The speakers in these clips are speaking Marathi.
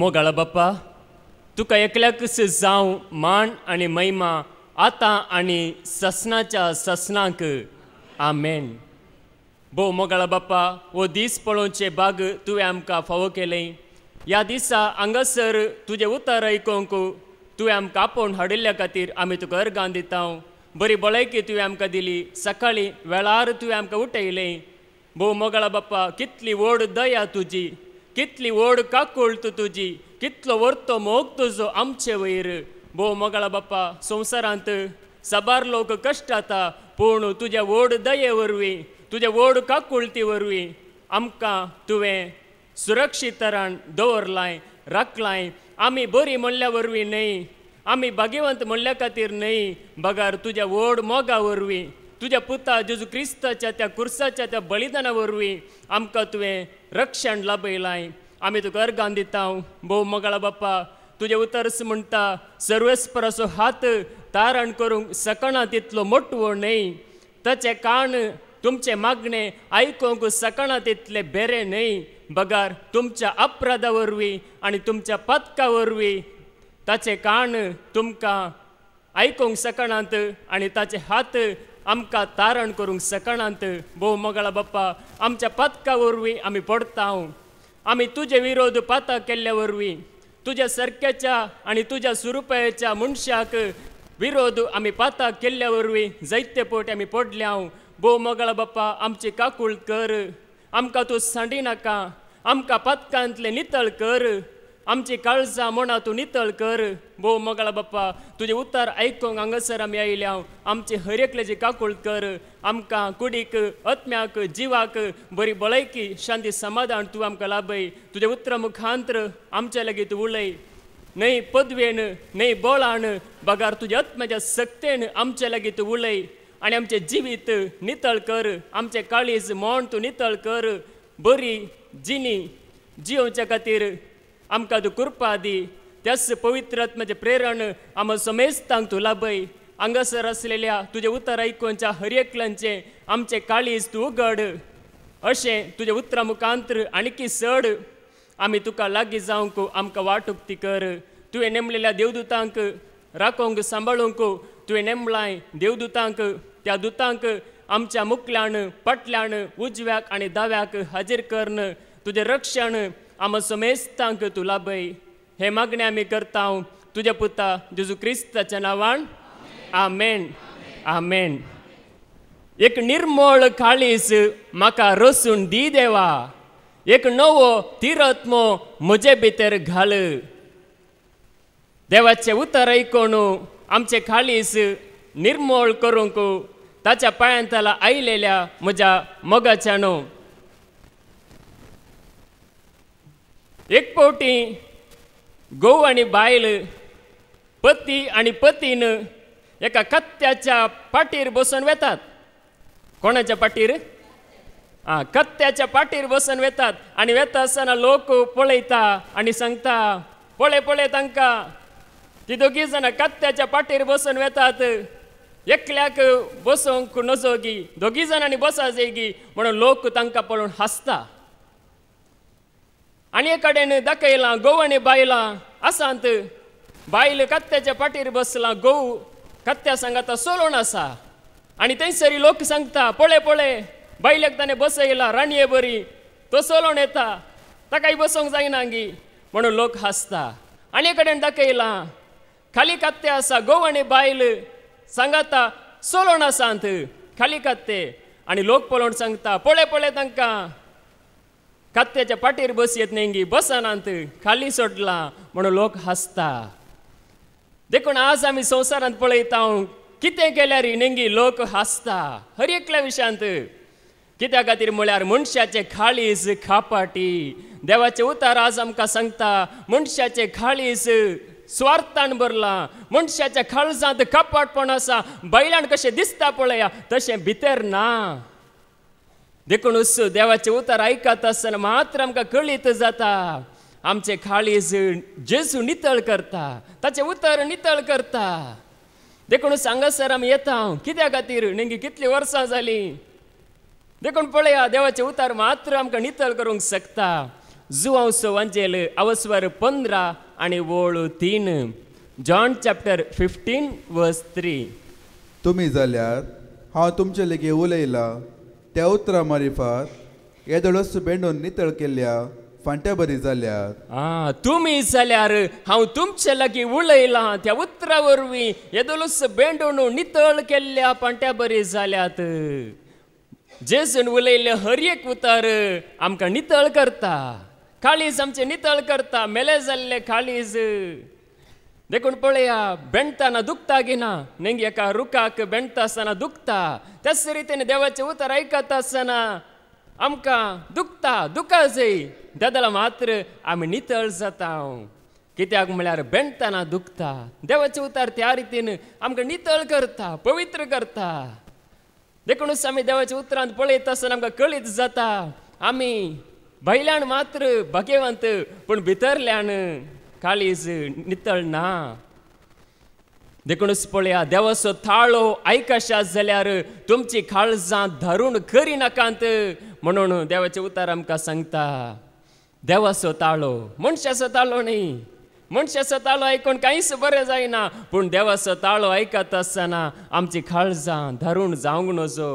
मोगाळा बाप्पा, तुका एकल्याकच जावं मान आनी महिमा आतां आनी ससनाच्या ससनाक. आमेन. भोव मोगाळा बाप्पा, हो दीस पळोवचे बाग तुवें आमकां फावो केलें. ह्या दिसा हांगासर तुजें उतर आयकोंक तुवें आमकां आपोवन हाडिल्ल्या खातीर आमी तुका अर्गां दिता. बरी भलायकी तुवें आमकां दिली. सकाळीं वेळार तुवें आमकां उठयलें. भोव मोगाळा बाप्पा, कितली व्हड दया तुजी, कितली व्हड काकूळट तुजी, कितलो व्हरतो मोग तुजो आमचे वयर. भोव मोगाळा बाप्पा, संवसारांत साबार लोक कश्ट जाता, पूण तुज्या व्हड दये वरवीं, तुज्या व्हड काकूळटी वरवीं आमकां तुवें सुरक्षीत तरान दवरलाय, राखलाय. आमी बरी म्हणल्या वरवीं न्हय, आमी भाग्यवंत म्हणल्या खातीर न्हय, बगार तुज्या व्हड मोगा वरवीं, तुज्या पुता जेजू क्रिस्ताच्या त्या कुर्साच्या त्या बलिदाना वरवीं आमकां तुवें रक्षण लाभयलाय. आमी तुका अर्गां दिता. भोव मोगाळा बाप्पा, तुजें उतरस म्हणटा, सर्वेस्पराचो हात तारण करूंक सकना तितलो मोटवो न्हय, ताचें कान तुमचे मागणें आयकोंक सकना तितले बरें न्हय. बगार तुमच्या अपराधा वरवीं आनी तुमच्या पथका वरवीं ताचें कान तुमकां आयकोंक सकनात आनी ताचे हात आमकां तारण करूंक सकनात. भोव मोगाळा बाप्पा, आमच्या पथका वरवीं आमी पडटा. आमी तुजे विरोध पाता केल्ल्या वरवीं, तुज्या सारक्याच्या आनी तुज्या सुरुपयाच्या मनशाक विरोध आमी पाता केल्ल्या वरवीं जायते फावट आमी पडल्या. भोव मोगाळा बाप्पा, आमची काकूळ कर. आमकां तूं सांडी नाका. आमकां पथकांतले नितळ कर. आमची काळजां मना तूं नितळ कर. भोव मोगाळा बाप्पा, तुजें उतर आयकोंक हांगासर आमी आयल्या. आमची हर एकल्याची काकूळ कर. आमकां कुडीक, आत्म्याक, जिवाक बरी भलायकी, शांती, समाधान तूं आमकां लाभय. तुजें उतरा मुखांतर आमच्या लागीं तूं उलय. न्हय पदवेन, न्हय बोळान, बगार तुज्या आत्म्याच्या सक्तेन आमच्या लागीं तूं उलय. आनी आमचें जिवीत नितळ कर. आमचें काळीज मोण तूं नितळ कर. बरी जिणी जियोवच्या खातीर आमकां तूं कृपा दी. त्याच पवित्र आत्म्याचें प्रेरण आमकां समेस्तांक तूं लाभय. हांगासर आसलेल्या तुजें उतर आयकोनच्या हर एकल्यांचें आमचें काळीज तूं उगड. अशें तुजें उतरा मुखांतर आनीकी चड आमी तुका लागीं जावंक आमकां वाटुक्ती कर. तुवें नेमलेल्या देवदूतांक राखोंक सांबाळूंक तुवें नेमलाय. देवदूतांक, त्या दुतांक आमच्या मुखल्यान, पटल्यान, उजव्याक आनी दाव्याक हाजीर करन तुजें रक्षण आम समेस्तांक तूं लाभय. हे मागणें आमी करता तुज्या पुता जेजू क्रिस्ताच्या नांवान. आमेन. आमेन. एक निर्मळ काळीज म्हाका रसून दी देवा. एक नवो तिरत्मो म्हजे भितर घाल. देवाचें उतर आयकोन आमचें काळीज निर्मळ करूंक ताच्या पांयांतला आयलेल्या म्हज्या मोगाच्यानो. एक फावटी घोव आनी बायल, पती आनी पतीन एका कत्त्याच्या पाटीर बसून वेतात. कोणाच्या पाटीर? कत्त्याच्या पाटीर बसून वेतात. आनी वेता आसतना लोक पळयता आनी सांगता, पळय पळय तांकां, ती दोगी जाणां कत्त्याच्या पाटीर बसून वेतात. एकल्याक बसोवंक नजोगी, दोगी जाणांनी बसा जेगी म्हणून लोक तांकां पळोवन हांसता. आनी एक कडेन दाखयलां घोव आनी बायलां आसात. बायल कत्त्याच्या पाटीर बसलां, घोव कत्त्या सांगाता सोलोन आसा. आनी थंयसरी लोक सांगता, पळय पळय बायलेक ताणें बसयला, राणये बरी, तो सोलोन येता, ताकाय बसोवंक जायना गी म्हणून लोक हांसता. आनी एक कडेन दाखयलां खाली कत्ते आसा, घोव आनी बायल सांगाता सोलोन आसात खाली कत्ते. आनी लोक पळोवन सांगता, पळय पळय तांकां कत्त्याच्या पाटीर बसयत न्ही, बसनात, खाली सोडला म्हणून लोक हांसता. देखून आज आमी संवसारांत पळयता कितें केल्यार नेंगी लोक हांसता हर एकल्या विशयांत. कित्या खातीर म्हळ्यार मनशाचें काळीज खापाटी. देवाचें उतर आज आमकां सांगता, मनशाचें काळीज स्वार्थान भरलां. मनशाच्या काळजांत कपटपण आसा. बायलांक कशें दिसता पळया तशें भितर ना. देखूनच देवाचें उतर आयकत आसतना मात्र आमकां कळीत जाता, आमचें काळीज जेजू नितळ करता, ताचें उतर नितळ करता. देखून हांगासर आमी येता. कित्या खातीर नेंगी कितलीं वर्सां जालीं. देखून पळया, देवाचें उतर मात्र आमकां नितळ करूंक शकता. जुआंसो वांजेल अवस्वर 15 आणि वोळू 3. जॉन चॅप्टर 15 वर्स 3. तुम्ही जाल्यार हांव तुमचे लेगी उलयला त्या उतरां मारिफात येदोळस बेंडून नितळ केल्ल्या फांट्या बरी जाल्यात. तुम्ही जाल्यार हांव तुमचे लागीं उलयलां त्या उतरा वरवीं येदोळस बेंडून नितळ केल्ल्या फांट्या बरी जाल्यात. जेजून उलयल्ले हर एक उतार आमकां नितळ करता, काळीज आमचे नितळ करता, मेले जाल्ले काळीज. देखून पळया, बेंडताना दुखता गिना, नेंगी एका रुखाक बेंडता आसतना दुखता, त्याच रितीन देवाचे उतार आयकता आसतना आमकां दुखा जाय, दादला मात्र आमी नितळ जाता. कित्याक म्हळ्यार बेंडताना दुखता, देवाचे उतार त्या रितीन आमकां नितळ करता, पवित्र करता. देखूनच आमी देवाच्या उतरांत पळयता आसतना आमकां कळीत जाता आमी भायल्यान मात्र भाग्यवंत, पूण भितरल्यान काळीज नितळ ना. देखूनच पळया, देवाचो ताळो आयकशात जाल्यार तुमची काळजां धरून करी नाकांत म्हणून देवाचे उतार आमकां सांगता. देवाचो ताळो, मनशाचो ताळो न्ही. मनशाचो ताळो आयकून कांयच बरें जायना, पूण देवाचो ताळो आयकता आसतना आमची काळजां धरून जावंक नजो.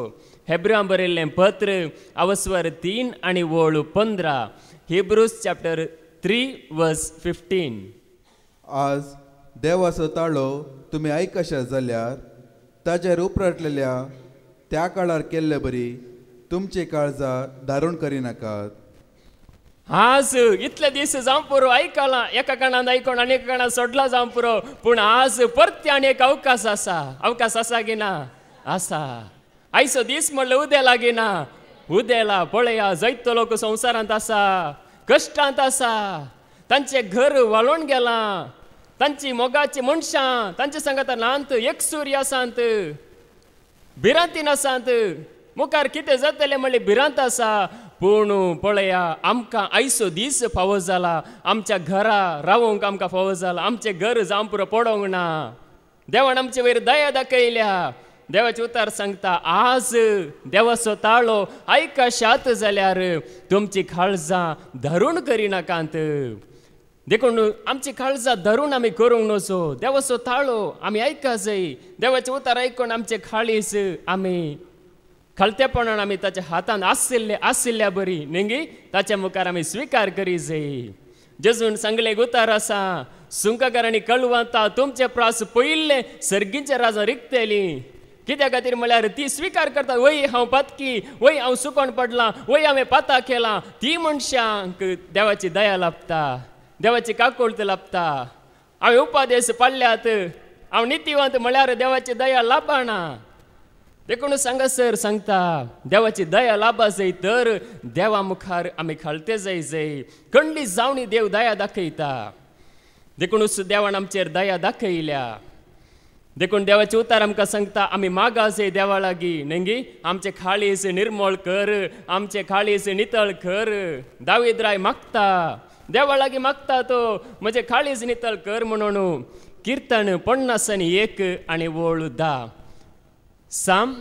हेब्रांक बरयल्लें पत्र अवस्वर 3 आणि वोळू 15. हिब्रूज चॅप्टर 3 वर्स 15. आज देवाचो ताळो तुम्ही आयकशात जाल्यार ताचेर उपराटलेल्या त्या काळार केल्ले बरी तुमची काळजां धारून करिनाकात. आज इतले दीस जावं पुरो आयकलां, एका काणान आयकोन आनी एका काणान सोडला जावं पुरो, पूण आज परते आनी एक अवकाश आसा की ना? आसा. आयचो दीस म्हणल्यार उद्या लागीना. उदेला पळया, जायतो लोक संवसारांत आसा, कश्टांत आसा, तांचे घर वाळून गेलां, तांची मोगाची मनशां तांचे सांगात नांत एकसूरी आसात, भिरांतीन आसात, मुखार कितें जातलें म्हणलें भिरांत आसा. पूण पळया, आमकां आयचो दीस फावो जाला, आमच्या घरा रावूंक आमकां फावो जाला, आमचें घर जावं पुरो पडोंक ना. देवान आमचे वयर दया दाखयल्या. देवाचे उतार सांगता, आज देवाचो ताळो आयकशात जाल्यार तुमची काळजां धरून करिनाकांत. देखून आमची काळजां धरून आमी करूंक नजो. देवाचो ताळो आमी आयका जाय. देवाचे उतार आयकून आमचे काळीज आमी खलतेपणान आमी ताच्या हातांत आशिल्ल्या बरी नेंगी ताच्या मुखार आमी स्विकार करी जाय. जेजून सांगले उतार आसा, सुंककारांनी कळवता तुमचे प्रास पयिल्ले सर्गींच्या राजा रिकतेली. कित्या खातीर म्हळ्यार ती स्विकार करता, वय हांव पातकी, वय हांव सुकोन पडलां, वय हांवें पाता केलां. ती मनशांक देवाची दया लाभता, देवाची काकुळट लाभता. हांवें उपादेश पाडल्यात, हांव नितीवंत म्हळ्यार देवाची दया लाभना. देखून सांगासर सांगता, देवाची दया लाभा जाय तर देवा मुखार आमी खळते जाय. खंडी जावनी देव दया दाखयता. देखूनच देवान आमचेर दया दाखयल्या. देखून देवाचे उतार आमकां सांगता, आमी मागा जाय देवा लागीं, नेंगी आमचे काळीज निर्मळ कर, आमचे काळीज नितळ कर. दावीद राय मागता, देवा लागीं मागता तो, म्हजे काळीज नितळ कर म्हणून. कीर्तन 51 आणि वोळू 10. Psalm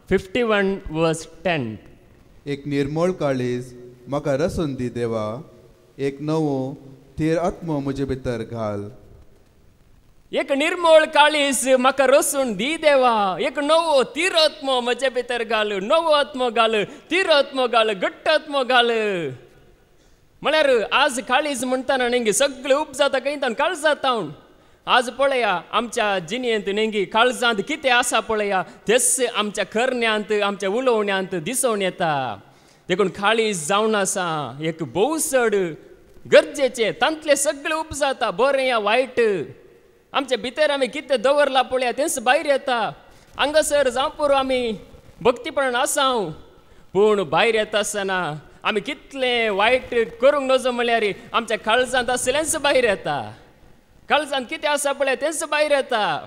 51 verse 10. एक निर्मळ काळीज म्हाका रसून दी देवा, एक नवो थीर आत्मो म्हजे भितर घाल. एक निर्मळ काळीज म्हाका रसून दी देवा, एक नवो तीर आत्मो म्हजे भितर घाल. नवो आत्मो घाल, तीर आत्मो घाल, घट्ट आत्मो घाल. म्हळ्यार आज काळीज म्हणटाना नेंगी सगळे उप जाता कळटान काळजांत. आज पळया, आमच्या जिणेंत नेंगी काळजांत कितें आसा पळया, तेच आमच्या करण्यांत, आमच्या उलोवण्यांत दिसून येता. देखून काळीज जावन आसा एक भोव चड गरजेचें. तांतले सगळे उप जाता, बरें या वायट. आमच्या भितर आमी कितें दवरला पळया तेंच भायर येता. हांगासर जावं पुरो आमी भक्तीपणान आसांव, पूण भायर येता आसतना आमी कितलें वायट करूंक नजो म्हळ्यार आमच्या काळजांत आसलेंच भायर येता. काळजांत कितें आसा पळय तेंच भायर येता.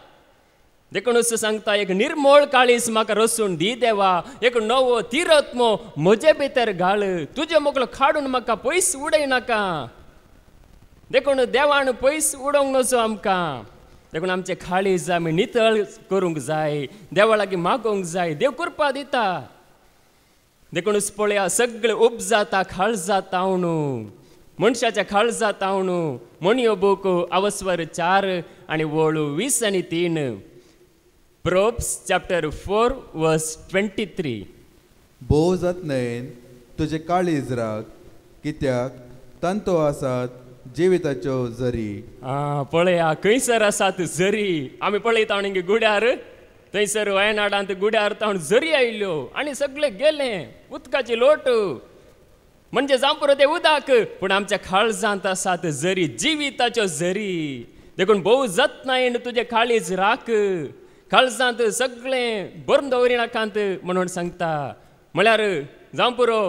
देखूनच सांगता, एक निर्मळ काळीज म्हाका रसून दी देवा, एक नवो तीर आत्मो म्हजे भितर घाल. तुजे मोगलो काडून म्हाका पयस उडयनाका. देखून देवान पयस उडोवंक नजो आमकां. देखून आमचे काळीज आमी नितळ करूंक जाय, देवा लागीं मागोवंक जाय, देव कृपा दिता. देखूनच पळया, सगळे उप जाता काळजांत. मनशाच्या काळजांत हांव म्हणयो बूक अवस्वर 4 आनी वळू 20 आनी 3. Proverbs chapter 4 verse 23. बोव जतनायेन तुजे काळीज राख, कित्याक तंतो आसात जिविताच्यो झरी. पळया खंयसर आसात झरी. आमी पळयता हिंगे गुड्यार, थंयसर वयनाडांत गुड्यार तावन झरी आयल्यो आनी सगळे गेले. उदकाची लोट म्हणजे जांपुरो ते उदक, पूण आमच्या काळजांत आसात झरी, जिविताच्यो झरी. देखून भोव जतनायेन तुजे काळीज राख, काळजांत सगळें भरून दवरिनाकांत म्हणून सांगता. म्हळ्यार जांपुरो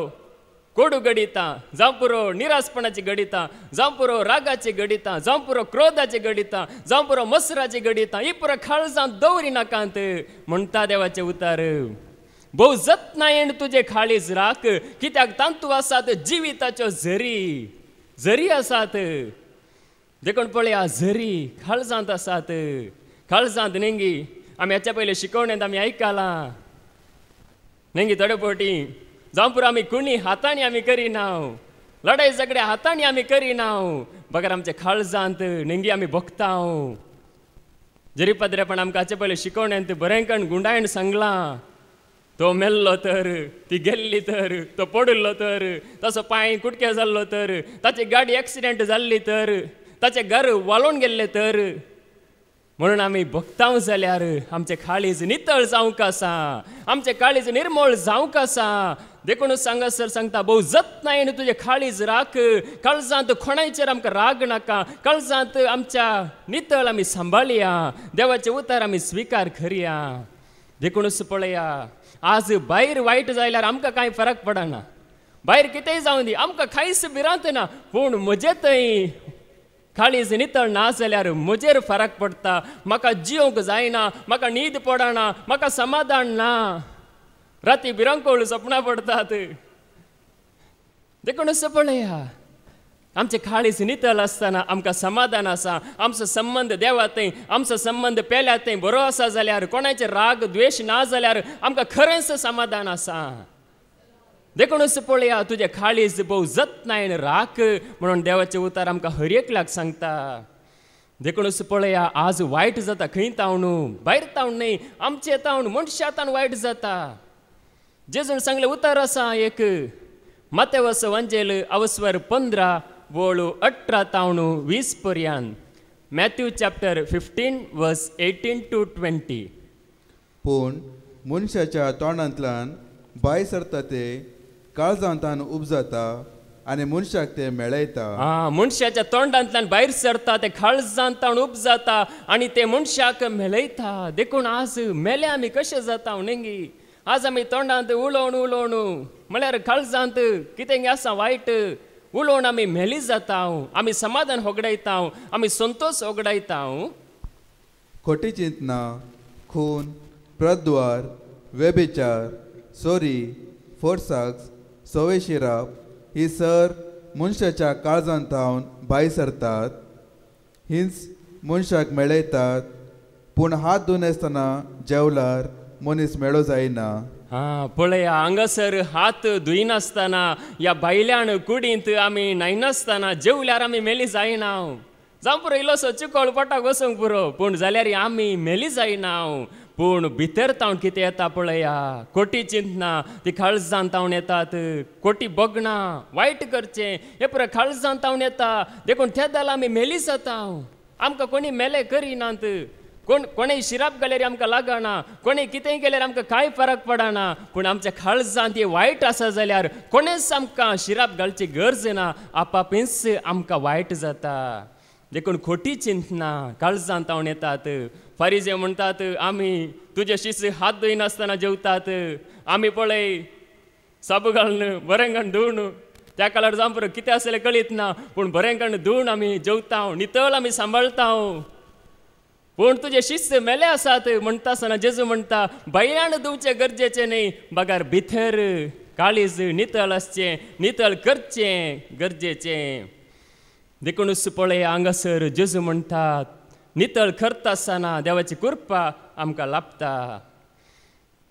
कोडू गडिता, जांपुरो निरासपणाची गडिता, जांपुरो रागाची गडिता, जांपुरो क्रोधाची गडिता, जांपुरो मसराची गडिता, ही पुरो काळजांत दवरिनाकांत म्हणटा देवाचे उतार. भोव जतनायेन तुजे काळीज राख, कित्याक तांतू आसात जिविताच्यो झरी. झरी आसात. देखून पळया झरी काळजांत आसात. काळजांत नेंगी आमी हाच्या पयलीं शिकवण्यांत आमी आयकलां. नेंगी थोडे फावटी जांपुरो आमी कुणी हातांनी आमी करिनाव, लढाई झगडे हातांनी आमी करिनाव, बगर आमच्या काळजांत नेंगी आमी भोगताव. जरी पदरेपण आमकां हाचे पयलीं शिकवण्यांत बरेंकण गुंडायण सांगलां. तो मेल्लो तर, ती गेल्ली तर, तो पडलो तर, ताचो पांय कुटके जाल्लो तर, ताची गाडी एक्सिडेंट जाल्ली तर, ताचें घर वालोवन गेल्लें तर, म्हणून आमी भोगताव जाल्यार आमचें काळीज नितळ जावंक आसा, आमचें काळीज निर्मळ जावंक आसा. देखून सांगासर सांगता भोव जतनायेन तुजें काळीज राख, काळजांत कोणाचेर आमकां राग नाका, काळजांत आमच्या नितळ आमी सांबाळया, देवाचे उतार आमी स्विकार करया. देखूनच पळया आज भायर वायट जाल्यार आमकां कांय फरक पडना, भायर कितेंय जावं दी आमकां कांयच भिरांत ना, पूण म्हजे थंय काळीज नितळ ना जाल्यार म्हजेर फरक पडटा. म्हाका जिवंक जायना, म्हाका न्हीद पडना, म्हाका समाधान ना, राती भिरांकोळ सपनां पडटात. देखूनच पळया आमचे काळीज नितळ आसतना आमकां समाधान आसा, आमचो संबंध देवा थंय, आमचो संबंध पेल्या थंय बरो आसा जाल्यार, कोणाचे राग द्वेश ना जाल्यार आमकां खरेंच समाधान आसा. देखूनच पळया तुजे काळीज भोव जतनायेन राख म्हणून देवाचे उतार आमकां हर एकल्याक सांगता. देखूनच पळया आज वायट जाता खंय तावन, भायर तावन न्ही, आमचे तावन मनशां वायट जाता. जेजून सांगले उतार आसा एक मत्तेवाचो वंजेल अवस्वर 15 वळू 18 तावन 20 पर्यंत. मॅथ्यू चॅप्टर 15 वर्स 18 to 20. पूण मनशाच्या तोंडांतल्यान भायर सरता ते काळजांतान उपजाता आनी मनशाक ते मेळयता. मनशाच्या तोंडांतल्यान भायर सरता ते काळजांतान उपजाता आनी ते मनशाक मेळयता. देखून आज मेले आमी कशे जाता नेंगी. आज आमी तोंडांत उलोवन म्हळ्यार काळजांत कितें आसा वायट उलोवन आमी मेली जाता, आमी समाधान होगडायता, आमी संतोष होगडायता. खोटी चिंतना, खून, प्रद्वार, व्यभिचार, चोरी, फोर्साक्स, सवेशिराप ही सर मनशाच्या काळजांतावन भायर सरतात. हीच मनशाक मेळयतात. पूण हात धुवन आसतना जेवल्यार मनीस मेळो जायना. पळया हांगासर हात धुयनासतना ह्या भायल्यान कुडींत आमी न्हायनासतना जेवल्यार आमी मेली जायना. जावं पुरो इल्लोसो चिकोळ पोटाक वचूंक पुरो, पूण जाल्यार आमी मेली जायना. पूण भितर तावन कितें येता पळया, खोटी चिंतना ती काळजांत तावन येतात. खोटी बगणां, वायट करचें हे पुरो काळजांत तावन येता. देखून त्या जाल्यार आमी मेली जाता. आमकां कोणी मेले करिनात, कोणेय शिराप घाल्यार आमकां लागना, कोणेय कितेंय केल्यार आमकां कांय फरक पडना. पूण आमच्या काळजांत हे वायट आसा जाल्यार कोणेच आमकां शिराप घालची गरज ना, आपापीच आमकां वायट जाता. देखून खोटी चिंतना काळजांत तावन येतात. फारिजे म्हणटात आमी तुजे शिस हात धुयनासतना जेवतात, आमी पळय साबू घालून बरेंकण धुवन, त्या काळार जावं पुरो कितें आसलें कळीत ना, पूण बरेंकण धुवन आमी जेवता, नितळ आमी सांबाळता. पूण तुजे शिस्त मेले आसात म्हणटा आसतना जेजू म्हणटा भायल्यान धुवचें गरजेचें न्ही, बगार भितर काळीज नितळ आसचें, नितळ करचें गरजेचें. देखूनच पळय हांगासर जेजू म्हणटात नितळ करता आसतना देवाची कृपा आमकां लाभता.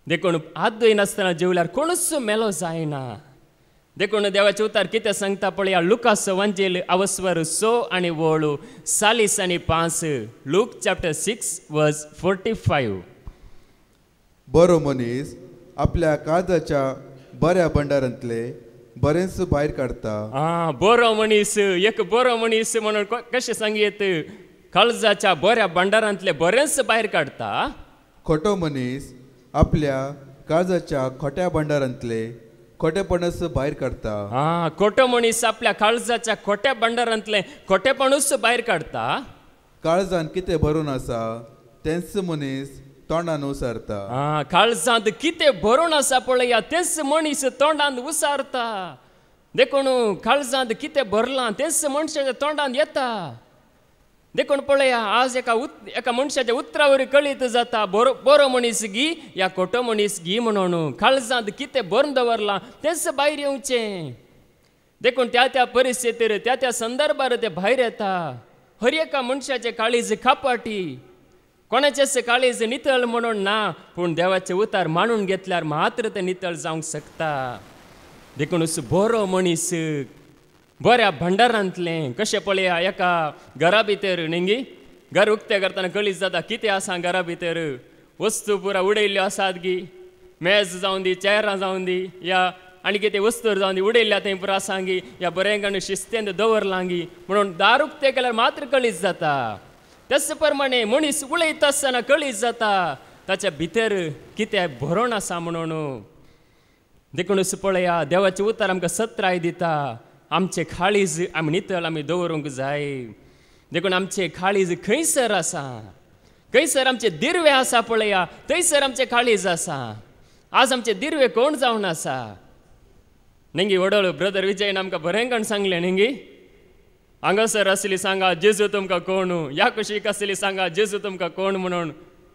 देखून हात धुयनासतना जेवल्यार कोणूच मेलो जायना. देखून देवाचे उतार कितें सांगता पळया लुकास वांजेल अवस्वर 6 आनी वळू 40 आनी 5 लूक चॅप्टर 6 वर्स 45. बरो मनीस आपल्या काळजाच्या बऱ्या भंडारांतले बरेंच भायर काडता. बरो मनीस एक बरो मनीस म्हणून कशें सांगयत काळजाच्या बऱ्या भंडारांतले बरेंच भायर काडता. खोटो मनीस आपल्या काळजाच्या खोट्या भंडारांतले खोटेपणस भायर काडता. खोटो मनीस आपल्या काळजाच्या खोट्या भंडारांतले खोटेपणूच भायर काडता. काळजान कितें भरून आसा तेंच मनीस तोंडान उसारता. काळजांत कितें भरून आसा पळया तेच मनीस तोंडान उसारता. देखून काळजांत कितें भरलां तेच मनशाच्या तोंडान येता. देखून पळया आज एका मनशाच्या उतरावरी कळीत जाता बरो मनीस गी या खोटो मनीस गी म्हणून. काळजांत कितें भरून दवरलां तेच भायर येवचें. देखून त्या परिस्थितीर त्या संदर्भार ते भायर येता. हर एका मनशाचे काळीज खापाटी कोणाचेच काळीज नितळ म्हणून ना पूण देवाचे उतार मानून घेतल्यार मात्र ते नितळ जावंक शकता. देखून बरो मनीस बऱ्या भंडारांतले कशें पळया एका घरा भितर न्ही घर उक्तें करतना कळीत जाता कितें आसा घरा भितर. वस्तू पुरा उडयल्ल्यो आसात गी मेज जावन दी चेरां जावन दी या आनी कितें वस्तू जावन दी उडयल्ल्या थंय पुरो आसा गी या बरें गण शिस्तेन दवरलां गी म्हणून दार उक्तें केल्यार मात्र कळीत जाता. तेच प्रमाणे मनीस उलयता आसतना कळीत जाता ताच्या भितर कितें भरोन आसा म्हणून. देखून पळया देवाचे उतार आमकां सत्राय दिता. आमचे काळीज आमी नितळ आमी दवरूंक जाय. देखून आमचे काळीज खंयसर आसा खंयसर आमचे दिर्वे आसा पळया थंयसर आमचे काळीज आसा. आज आमचे दिर्वे कोण जावन आसा न्ही वडलो ब्रदर विजयन आमकां बरें कण सांगलें न्ही हांगासर आसली सांगा जेजू तुमकां कोण या कुशीक आसली सांगा जेजू तुमकां कोण म्हणून.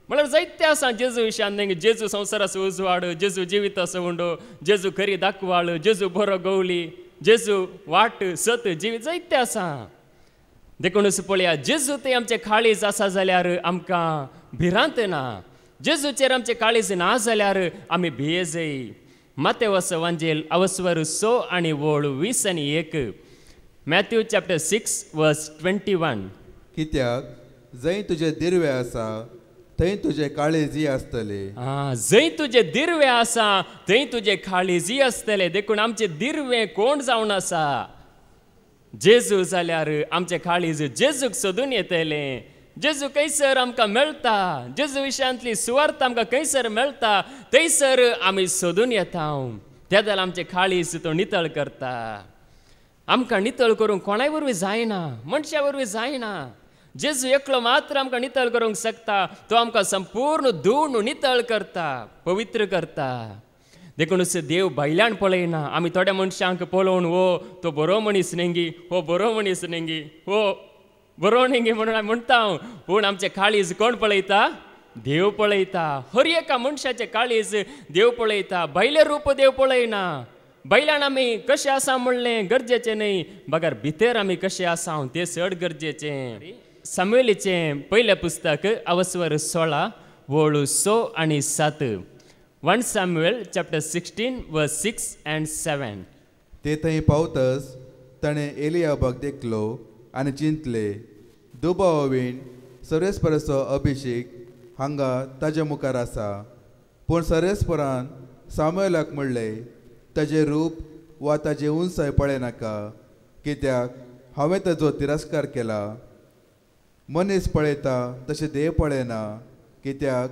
म्हळ्यार जायते आसा जेजू विशयान न्ही. जेजू संवसाराचो उजवाड जेजू जिविताचो उंडो जेजू खरी दाखवाळ जेजू बरो गवली जेजू वाट सत जिवीत जायते आसा. देखून पळया जेजू ते आमचे काळीज आसा जाल्यार आमकां भिरांत ना. जेजूचेर आमचे काळीज ना जाल्यार आमी भियेजय. मातेवस वांजेल अवस्वर 6 आनी वळू 20 आनी 1 मॅथ्यू चॅप्टर 6 वर्स 21. कित्याक जंय तुजे दिर्वे आसा थंय तुजे काळीजय आसतले. जंय तुजे दिर्वे आसा थंय तुजे काळीजय आसतले. देखून आमचे दिर्वे कोण जावन आसा जेजू जाल्यार आमचे काळीज जेजूक सोदून येतले. जेजू खंयसर आमकां मेळटा जेजू विशयांतली सुवार्थ आमकां खंयसर मेळटा थंयसर आमी सोदून येता. त्या जाल्यार आमचे काळीज तो नितळ करता. आमकां नितळ करूंक कोणाय वरवीं जायना मनशा वरवीं जायना. जेजू एकलो मात्र आमकां नितळ करूंक शकता. तो आमकां संपूर्ण धुवन नितळ करता पवित्र करता. देखून देव भायल्यान पळयना. आमी थोड्या मनशांक पळोवन हो तो बरो मनीस न्ही हो बरो मनीस न्ही हो बरो न्ही म्हणून म्हणटा पूण आमचे काळीज कोण पळयता देव पळयता. हर एका मनशाचे काळीज देव पळयता. भायले रूप देव पळयना. भायल्यान आमी कशें आसा म्हणलें गरजेचें न्ही बगर भितर आमी कशें आसा तें चड गरजेचें. सामुएलीचें पयलें पुस्तक अवस्वर 16 वळू 6 आनी 7 1 Samuel chapter 16 verse 6 and 7. ते थंय पावतच ताणें एलियाबाक देखलो आनी चिंतले दुबावीन सर्वेस्पराचो अभिषेक हांगा ताज्या मुखार आसा. पूण सर्वेस्परान सामुएलाक म्हणलें ताजें रूप वा ताजें उंचाय पळयनाका कित्याक हांवें ताजो तिरस्कार केला. मनीस पळयता तशें देव पळयना कित्याक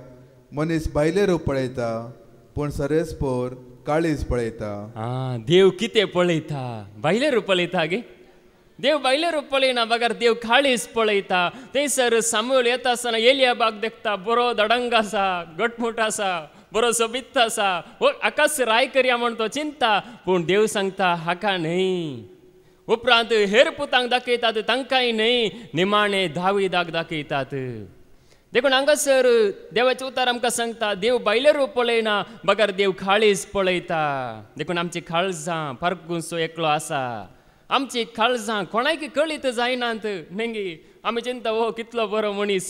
मनीस भायले रूप पळयता पूण सर्वेस्पर काळीज पळयता. देव कितें पळयता भायले रूप पळयता गे. देव भायले रूप पळयना बगर देव काळीज पळयता. थंयसर सामुएल येता आसतना एलियाबाक देखता बरो दडंग आसा घटमूट आसा बरो सोबित आसा हो आकाश राय करया म्हण तो चिंता पूण देव सांगता हाका न्हय. उपरांत हेर पुतांक दाखयतात तांकांय न्हय निमाणे दाविदाक दाखयतात. देखून हांगासर देवाचे उतार आमकां सांगता देव भायले रूप पळयना बगर देव काळीज पळयता. देखून आमची काळजां पारकुसो एकलो आसा. आमची काळजां कोणाक कळीत जायनात न्ही. आमी चिंता हो कितलो बरो मनीस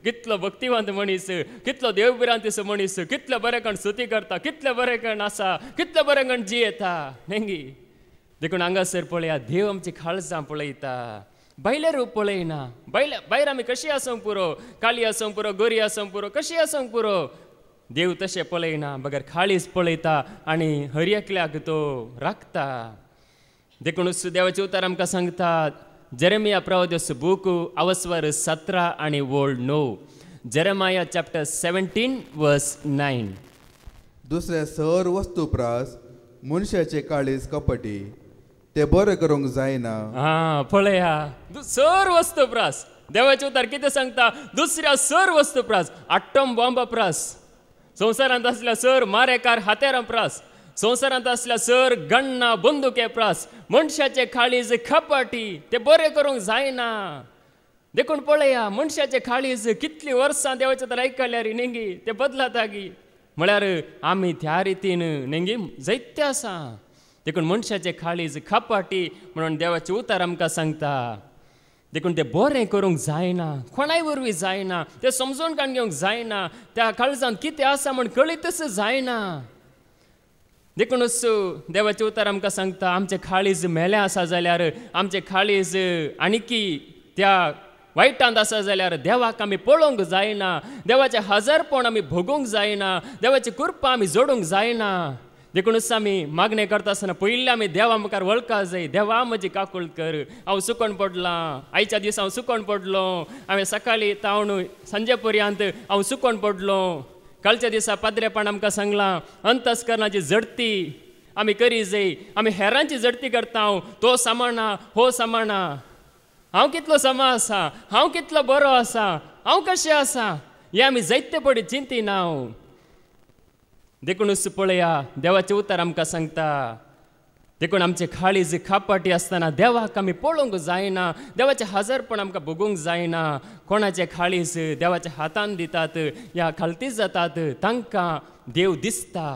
कितलो भक्तिवंत मनीस कितलो देवभिरांतीचो मनीस कितले बरे कण स्तुती करता कितले बरे कण आसा कितले बरे कण जियेता न्ही. देखून हांगासर पळया देव आमची काळजां पळयता. भायल्यार पळयना. भायर आमी कशी आसूंक पुरो, काळी आसूंक पुरो, गोरी आसूंक पुरो, कशी आसूंक पुरो. देव तशें पळयना, बगर काळीज पळयता आनी हर एकल्याक तो राखता. देखून देवाचे उतार आमकां सांगतात जेरेमिया प्रवादीस बूक अवस्वर 17 आनी वोळ 9. जेरेमाया चॅप्टर 17 वर्स 9. दुसरे सर वस्तू प्रास मनशाचे काळीज कपटी ते बरें करूंक जायना. पळया सर वस्तू प्रास. देवाचे उतार कितें सांगता? दुसऱ्या सर वस्तू प्रास. आटम बॉम्ब प्रास. संवसारांत असल्या सर मारेकार हातेरां प्रास. संवसारांत असल्या सर गण्णा बंदुके प्रास. मनशाचे काळीज खपाटी ते बरें करूंक जायना. देखून पळया मनशाचे काळीज कितलीं वर्सां देवाचे तर आयकल्यार नेंगी ते बदलातागी म्हळ्यार आमी त्या रितीन नेंगी जायते आसा. देखून मनशाचे काळीज खपाटी म्हणून देवाचे उतार आमकां सांगता. देखून ते बरें करूंक जायना, कोणाय वरवीं जायना, ते समजून काण घेवंक जायना, त्या काळजांत कितें आसा म्हण कळीतच जायना. देखूनच देवाचे उतार आमकां सांगता आमचें काळीज मेलें आसा जाल्यार, आमचें काळीज आनीकी त्या वायटांत आसा जाल्यार देवाक आमी पळोवंक जायना. देवाचें हजारपण आमी भोगूंक जायना. देवाची कृपा आमी जोडूंक जायना. देखूनच आमी मागणें करता आसतना पयलीं आमी देवा मुखार वळखा जाय. देवा म्हजी काकूळ कर, हांव सुकोन पडलां. आयच्या दिसा हांव सुकोन पडलो. हांवें सकाळीं तावन सांजे पर्यंत हांव सुकोन पडलो. कालच्या दिसा पाद्रेपण आमकां सांगलां अंतस्करणाची जडती आमी करी जाय. आमी हेरांची जडती करता. तो सांबाळना, हो सांबाळना. हांव कितलो समा आसा, हांव कितलो बरो आसा, हांव कशें आसा, हें आमी जायते पडी चिंतिना. देखूनच पळया देवाचे उतार आमकां सांगता देखून आमचे काळीज खापाटी आसतना देवाक आमी पळोवंक जायना. देवाचें हजारपण आमकां भोगूंक जायना. कोणाचें काळीज देवाच्या हातान दितात या खालती जातात तांकां देव दिसता.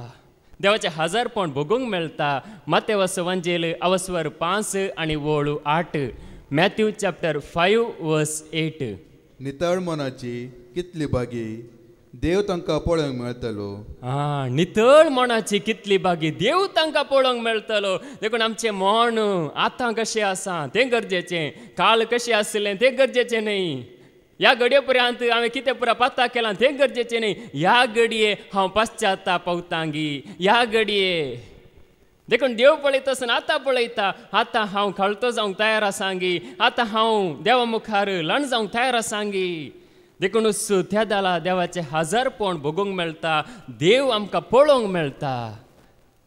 देवाचें हजारपण भोगूंक मेळटा. मातेवस वंजेल अवस्वर 5 आनी वोळ 8. मॅथ्यू चॅप्टर 5 वर्स 8. नितळ मनाची कितली बागी देव तांकां पळोवंक मेळटलो. नितळ मनाची कितली बागी देव तांकां पळोवंक मेळटलो. देखून आमचें मन आतां कशें आसा तें गरजेचें. काल कशें आसलें तें गरजेचें न्हय. ह्या घडये पर्यंत हांवें कितें पुरा पाता केलां तें गरजेचें न्हय. ह्या घडये हांव पाश्चात्ताप पावतांगी. ह्या घडये देखून देव पळयता आसतना आतां पळयता. आतां हांव खालतो जावंक तयार आसांगी. आतां हांव देवा मुखार ल्हान जावंक तयार आसांगी. देखूनच त्या दाला देवाचें हजारपण भोगूंक मेळटा. देव आमकां पळोवंक मेळटा.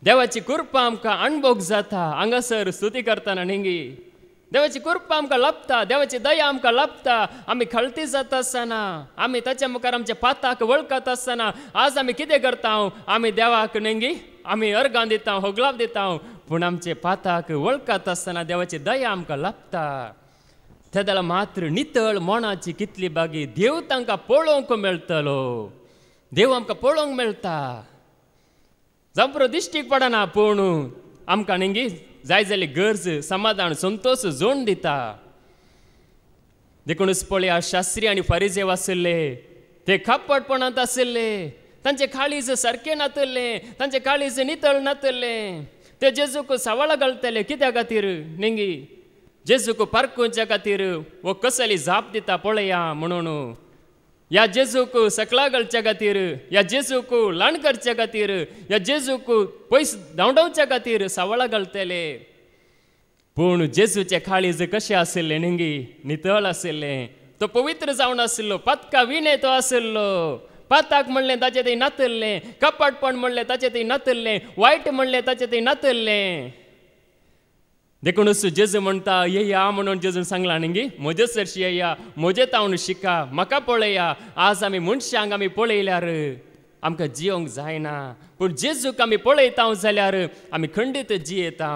देवाची कृपा आमकां अणभव जाता. हांगासर स्तुती करतना न्ही देवाची कृपा आमकां लाभता. देवाची दया आमकां लाभता. आमी खालती जाता आसतना, आमी ताच्या मुखार आमच्या पाताक वळखत आसतना आज आमी कितें करता? आमी देवाक न्ही आमी अर्गां दिता, होगलाप दिता. पूण आमचे पाताक वळखत आसतना देवाची दया आमकां लाभता. त्या जाल्यार मात्र नितळ मनाची कितली बागी देव तांकां पळोवंक मेळटलो. देव आमकां पळोवंक मेळटा. जावं पुरो दिश्टीक पडना पूण आमकां न्ही जाय जाली गरज, समाधान, संतोश जोड दिता. देखूनच पळया शास्त्री आनी फारिजेव आशिल्ले ते खापटपणांत आशिल्ले. तांचे काळीज सारकें नातल्लें. तांचे काळीज नितळ नातल्लें. ते जेजूक सावळां घालतले कित्या खातीर न्ही जेजूक पारखुच्या खातीर वो कसली जाप दिता पळया म्हणून. ह्या जेजूक सकला घालच्या खातीर, ह्या जेजूक ल्हान करच्या खातीर, ह्या जेजूक पयस धांवडावच्या खातीर सावळां घालतले. पूण जेजूचे काळीज कशें आशिल्लें न्ही नितळ आशिल्लें. तो पवित्र जावन आशिल्लो. पातका विणे तो आशिल्लो. पाताक म्हणलें ताचें थंय नातल्लें. कपटपण म्हणलें ताचें थंय नातल्लें. वायट म्हणलें ताचें थंय नातल्लें. देखूनच जेजू म्हणटा येया म्हणून जेजून सांगलां न्ही म्हजे सरशी येया, म्हजे तावन शिका, म्हाका पळया. आज आमी मनशांक आमी पळयल्यार आमकां जियोंक जायना. पूण जेजूक आमी पळयता जाल्यार आमी खंडीत जियेता.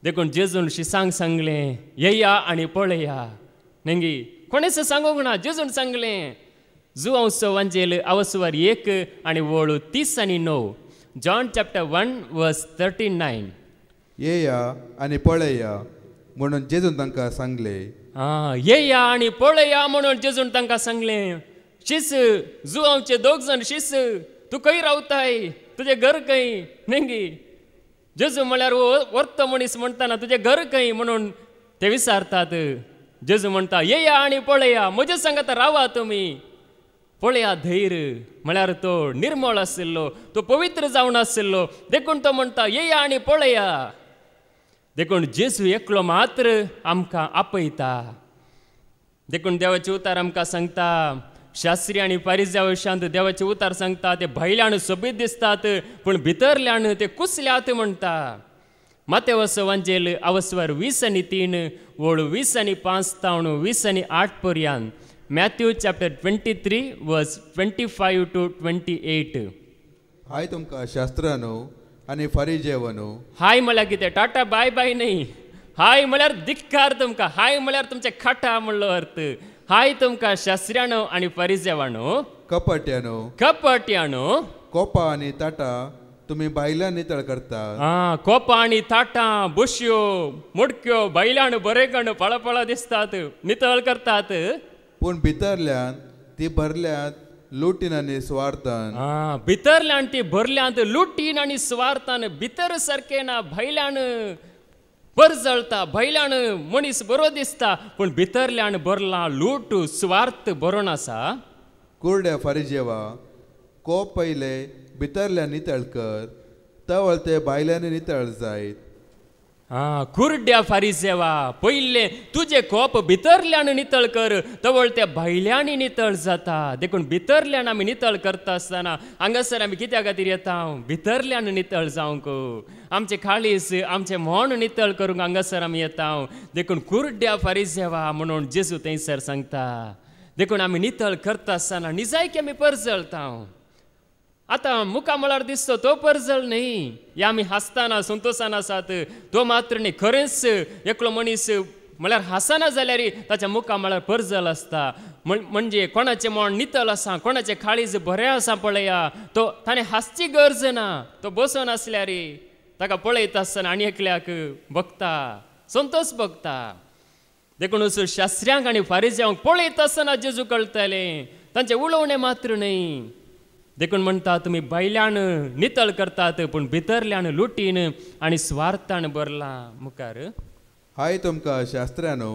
देखून जेजून शिसांक सांगलें येया आनी पळया न्ही. कोणेच सांगूंक ना. जेजून सांगलें. जुआंवस वंजेल अवस्वर 1 आनी वोळ 30 आनी 9. जॉन चॅप्टर 1 वर्स 39. येया आनी पळया म्हणून जेजून तांकां सांगले. येया आनी पळया म्हणून जेजून तांकां सांगलें. शिस जुआंवचे 2 जाण शिस तूं खंय रावताय? तुजें घर खंय न्ही? जेजू म्हळ्यार वर्त मनीस म्हणटाना तुजें घर खंय म्हणून ते विचारतात. जेजू म्हणटा येया आनी पळया, म्हजे सांगात रावा तुमी. पळया धैर्य म्हळ्यार तो निर्मळ आशिल्लो, तो पवित्र जावन आशिल्लो देखून तो म्हणटा येया आनी पळया. देखून जेजू एकलो मात्र आमकां आपयता. देखून देवाचे उतार आमकां सांगता, शास्त्री आनी फारिझेयांशांत देवाचे उतार सांगता ते भायल्यान सोबीत दिसतात पूण भितरल्यान ते कुसल्यात म्हणटा. मातेवस वांजेल अवस्वर 20:3 वळू 20:5 20:8 पर्यंत. मॅथ्यू चॅप्टर 23 वर्स 25 to 28. हाय तुमकां शास्त्रानो आनी फारिजेवनो. हाय म्हळ्यार कितें? टाटा बाय बाय न्ही. हाय म्हळ्यार धिक्कार तुमकां. हाय म्हळ्यार तुमचे खाटा म्हणलो अर्थ. हाय तुमकां शास्त्र्यानो आनी फारिजेवानो, कपट्यानो. कोपा आनी ताटा तुमी बायलां नितळ करतात. कोपां आनी ताटां, बुश्यो, मुडक्यो बायलांन बरेकण पळपळ दिसतात, नितळ करतात. पूण भितरल्यान ती भरल्यात लुटीन आनी स्वार्थान. भितरल्यान ती भरल्यांत लुटीन आनी स्वार्थान. भितर सारकें ना. भायल्यान बर जळटा, भायल्यान मनीस बरो दिसता पूण भितरल्यान भरला लूट स्वार्थ बरोन आसा. कुरड्या फारिजेवा, कोप पयले भितरल्यान नितळ कर, तवळ ते भायल्यान नितळ जायत. कुरड्या फारिजेवा, पयले तुजे कोप भितरल्यान नितळ कर, तवळ ते भायल्यान नितळ जाता. देखून भितरल्यान आमी नितळ करता आसतना हांगासर आमी कित्या खातीर येता? भितरल्यान नितळ जावंक. आमचे काळीस, आमचे मन नितळ करूंक हांगासर आमी येता. देखून कुरड्या फारिजेवा म्हणून जेजू थंयसर सांगता. देखून आमी नितळ करता आसतना निजायकी आमी परजळता. आतां मुखा म्हळ्यार दिसतो तो परजळ न्ही. हे आमी हांसतना संतोशान आसात तो मात्र न्ही. खरेंच एकलो मनीस म्हळ्यार हांसना जाल्यार ताच्या मुखा म्हळ्यार परजळ आसता. म्हणजे कोणाचें मन नितळ आसा, कोणाचें काळीज बरें आसा पळया, तो ताणें हांसची गरज ना. तो बसून आसल्यार ताका पळयता आसतना आनी एकल्याक बगता, संतोश बगता. देखून शास्त्र्यांक आनी फारिजेयांक पळयता आसतना जेजू कळटलें, तांचें उलोवणें मात्र न्ही. देखून म्हणटा तुमी भायल्यान नितळ करतात पूण भितरल्यान लुटीन आनी स्वार्थान भरला. मुखार हाय तुमकां शास्त्रानो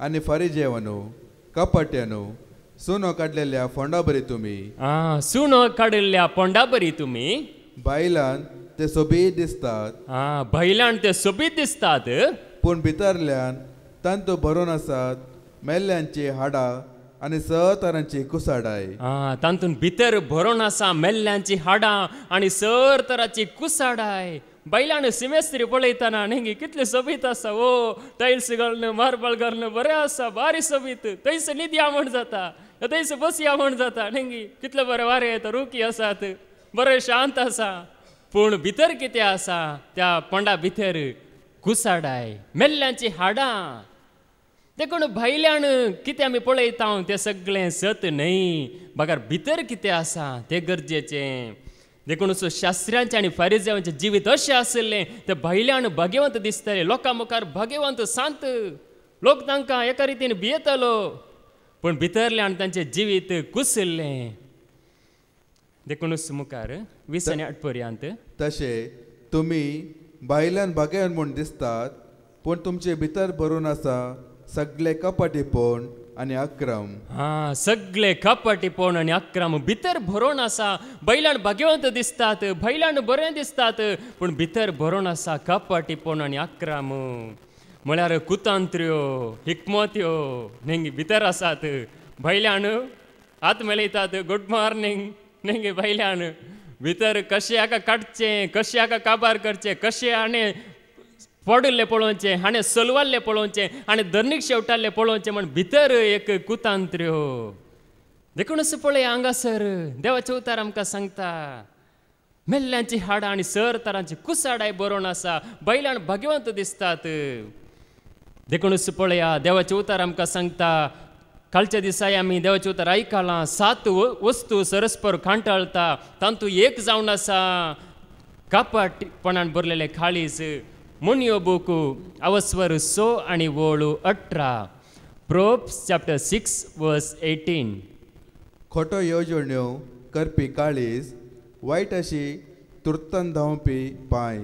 आनी फारिजेवनो, कपट्यानो. सुनो काडलेल्या फोंडा बरी तुमी. सुनो काडिल्ल्या पोंडा बरी तुमी. बायलान ते सोबीत दिसतात. भायल्यान ते सोबीत दिसतात पूण भितरल्यान तांतू भरून आसात मेल्ल्यांची हाडां आनी तरांची कुसाडाय. तांतून भितर भरून आसा मेल्ल्यांची हाडां आनी तरांची कुसाडाय. बायलान सिमेस्त्री पळयतना न्ही कितले सोबीत आसा. टायल्स घालून मार्बल घालून बरें आसा, बारी सोबीत. थंयच न्हिदया म्हण जाता, थंयच बसया म्हण जाता न्ही. कितले बरें वारें येता, रुखी आसात, बरें शांत आसा. पूण भितर कितें आसा? त्या पोंडा भितर कुसाडाय, मेल्ल्यांची हाडां. देखून भायल्यान कितें आमी पळयता तें सगळें सत न्हय. बगार भितर कितें आसा तें गरजेचें. देखून शास्त्र्यांचें आनी फारिजेयांचें जिवीत अशें आशिल्लें तें भायल्यान भाग्यवंत दिसतलें, लोकां मुखार भाग्यवंत शांत, लोक तांकां एका रितीन भियेतलो. पूण भितरल्यान तांचें जिवीत कुसल्लें. देखून मुखार 20:8 पर्यंत. तशें तुमी भायल्यान भाग्यवान म्हूण दिसतात पूण तुमचे भितर भरून आसा सगळे कपटीपण आनी अक्रम. सगळे कपटीपण आनी अक्रम भितर भरून आसा. भायल्यान भाग्यवंत दिसतात, भायल्यान बरें दिसतात पूण भितर भरून आसा कपटीपण आनी अक्रम. म्हळ्यार कुतंत्र्यो, हिकमत्यो न्ही भितर आसात. भायल्यान हात मेळयतात, गुड मॉर्निंग न्ही. भायल्यान भितर कशें हाका काडचें, कशें हाका काबार करचें, कशें हाणें पडले पळोवचें, हाणें सलवाल्लें पळोवचें, हाणें धर्नीक शेवटाल्लें पळोवचें म्हण भितर एक कुतांत्र्यो. देखून पळय हांगासर देवाचे उतार आमकां सांगता मेल्ल्यांची हाडां आनी तरांची कुसाडाय बरोवन आसा. बैलान भाग्यवंत दिसतात. देखून पळया देवाचे उतार आमकां सांगता. कालच्या दिसाय आमी देवाचे उतार आयकलां. 7 वस्तू सरस्पर खांटाळटा तांतू एक जावन आसा कापटपणान भरलेले खाळीज. मुनयो बुक अवस्वर 6 आनी वळू 18. प्रोब्स चॅप्टर 6 वर्स 18. खोटो येवजण्यो करपी काळीज, वायट अशी तुर्तन धांवपी पांय.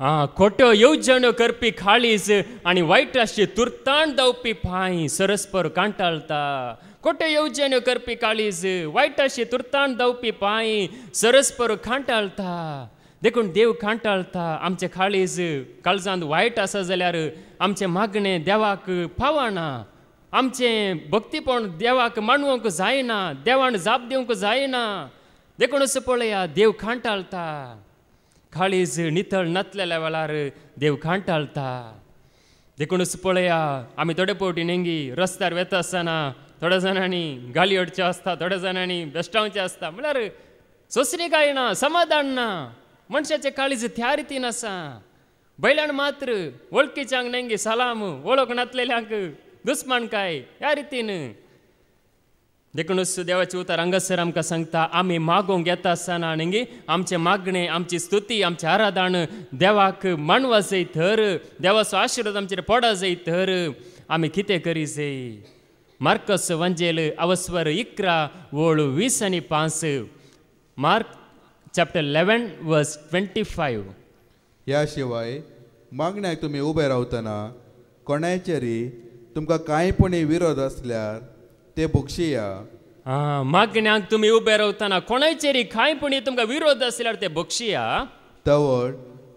खोट्यो येवजण्यो करपी काळीज आनी वायटाशी तुरताण जावपी पांय सरस्पर कांटाळता. खोट्यो येवजण्यो करपी काळीज वायटाशी तुरताण जावपी पांय सरस्पर कांटाळता. देखून देव कांटाळता. आमचे काळीज काळजांत वायट आसा जाल्यार आमचें मागणें देवाक पावना. आमचें भक्तीपण देवाक मानवंक जायना. देवान जाप दिवंक जायना. देखून असो पळया देव कांटाळता. काळीज नितळ नातलेल्या वेळार देव कांटाळता. देखून असो पळया आमी थोडे फावटी नेंगी रस्त्यार वेता आसतना थोड्या जाणांनी गाली हाडच्यो आसता. थोड्या जाणांनी बेश्टावचें आसता. म्हळ्यार सोंसणी काय ना, समाधान ना. मनशाचें काळीज त्या रितीन आसा. बैलान मात्र वळखीच्यांक नेंगी सलाम, वळख नातलेल्यांक दुस्मान काय ह्या रितीन. देखूनच देवाचें उतर हांगासर आमकां सांगता आमी मागोवंक येता आसतना नेंगी आमचें मागणें, आमची स्तुती, आमचें आराधन देवाक मानवा जाय तर, देवाचो आशिर्वाद आमचेर पडा जाय तर आमी कितें करी जाय. मार्कस वंजेल अवस्वर 11:20-5. Mark chapter 11:25. ह्या शिवाय मागण्याक तुमी उबे रावतना कोणाचेरी तुमकां कांयपणी विरोध असल्यार ते बक्षिया. मागण्यांक तुमी उबे रावतना कोणाचेरी कांयपणी तुमकां विरोध असल्यार ते बक्षिया. तवळ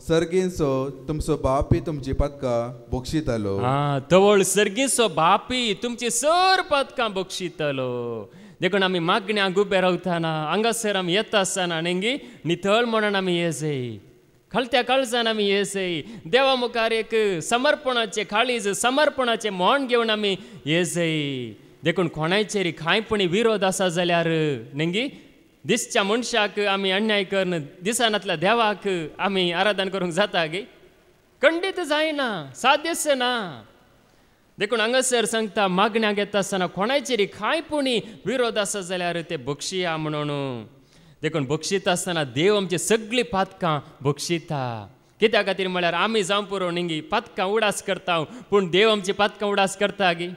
सर्गींचो तुमचो बापी तुमची पदकां बक्षितलो. तवळ सर्गीचो बापी तुमची सर पदकां बक्षितलो. देखून आमी मागण्यांक उबे रावतना हांगासर आमी येता आसतना नेंगी नितळ म्हणून आमी ये जाय. खालत्या काळजान आमी ये जाय. देवा मुखार एक समर्पणाचें काळीज, समर्पणाचें मोन घेवन आमी ये जाय. देखून कोणाचेरी कांयपणी विरोध आसा जाल्यार नेंगी दिसच्या मनशाक आमी अन्याय करन दिसानातल्या देवाक आमी आराधन करूंक जाता गे? खंडीत जायना, साध्यस्य ना. देखून हांगासर सांगता मागण्यांक येता आसतना कोणाचेरी कांयपणी विरोध आसा जाल्यार ते बक्षिया म्हणून. देखून बक्षीत आसतना देव आमची सगळीं पातकां बक्षिता. कित्या खातीर म्हळ्यार आमी जावं पुरो नेंगी पातकां उडास करता, पूण देव आमची पातकां उडास करता गे?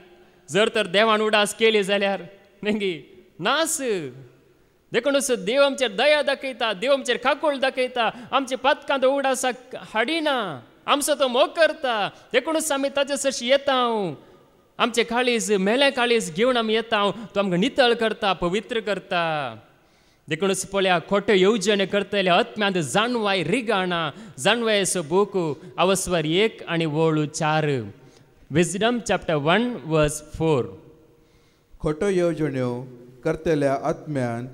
जर तर देवान उडास केली जाल्यार नेंगी नास. देखूनच देव आमचेर दया दाखयता, देव आमचेर काकूळ दाखयता. आमचे पातकां तो उडासाक हाडिना, आमचो तो मोग करता. देखूनच आमी ताचे सरशी येता. आमचे काळीज मेलें काळीज घेवन आमी येता. तो आमकां नितळ करता, पवित्र करता. देखूनच पळया खोट्यो येवजण्यो करतले आत्म्यांत जाणवाय रिगाणा. जाणवायचो बूक अवस्वर 1:4. Wisdom chapter 1:4. खोट्यो येवजण्यो करतल्या आत्म्यान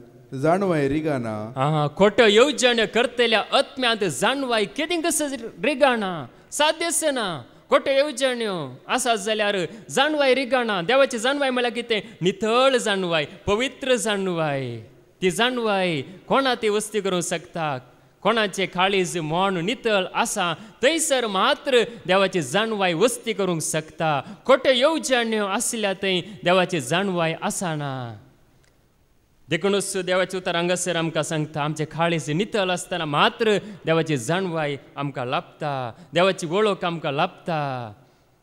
जाणवाय रिगाना. खोट्यो येवजण्यो करतल्या आत्म्यांत जाणवाय कितें कसो रिगाणा? साध्यस्य ना. खोट्यो येवजण्यो आसात जाल्यार जाणवाय रिगाणा. देवाची जाणवाय म्हळ्यार कितें? नितळ जाणवाय, पवित्र जाणवाय. ती जाणवाय कोणा ती वस्ती करूंक शकता? कोणाचे काळीज मोन नितळ आसा थंयसर मात्र देवाची जाणवाय वस्ती करूंक शकता. खोट्यो येवजण्यो आसल्या थंय देवाची जाणवाय आसना. देखूनच देवाचें उतर हांगासर आमकां सांगता आमचे काळीज नितळ आसतना मात्र देवाची जाणवाय आमकां लाभता, देवाची वळख आमकां लाभता.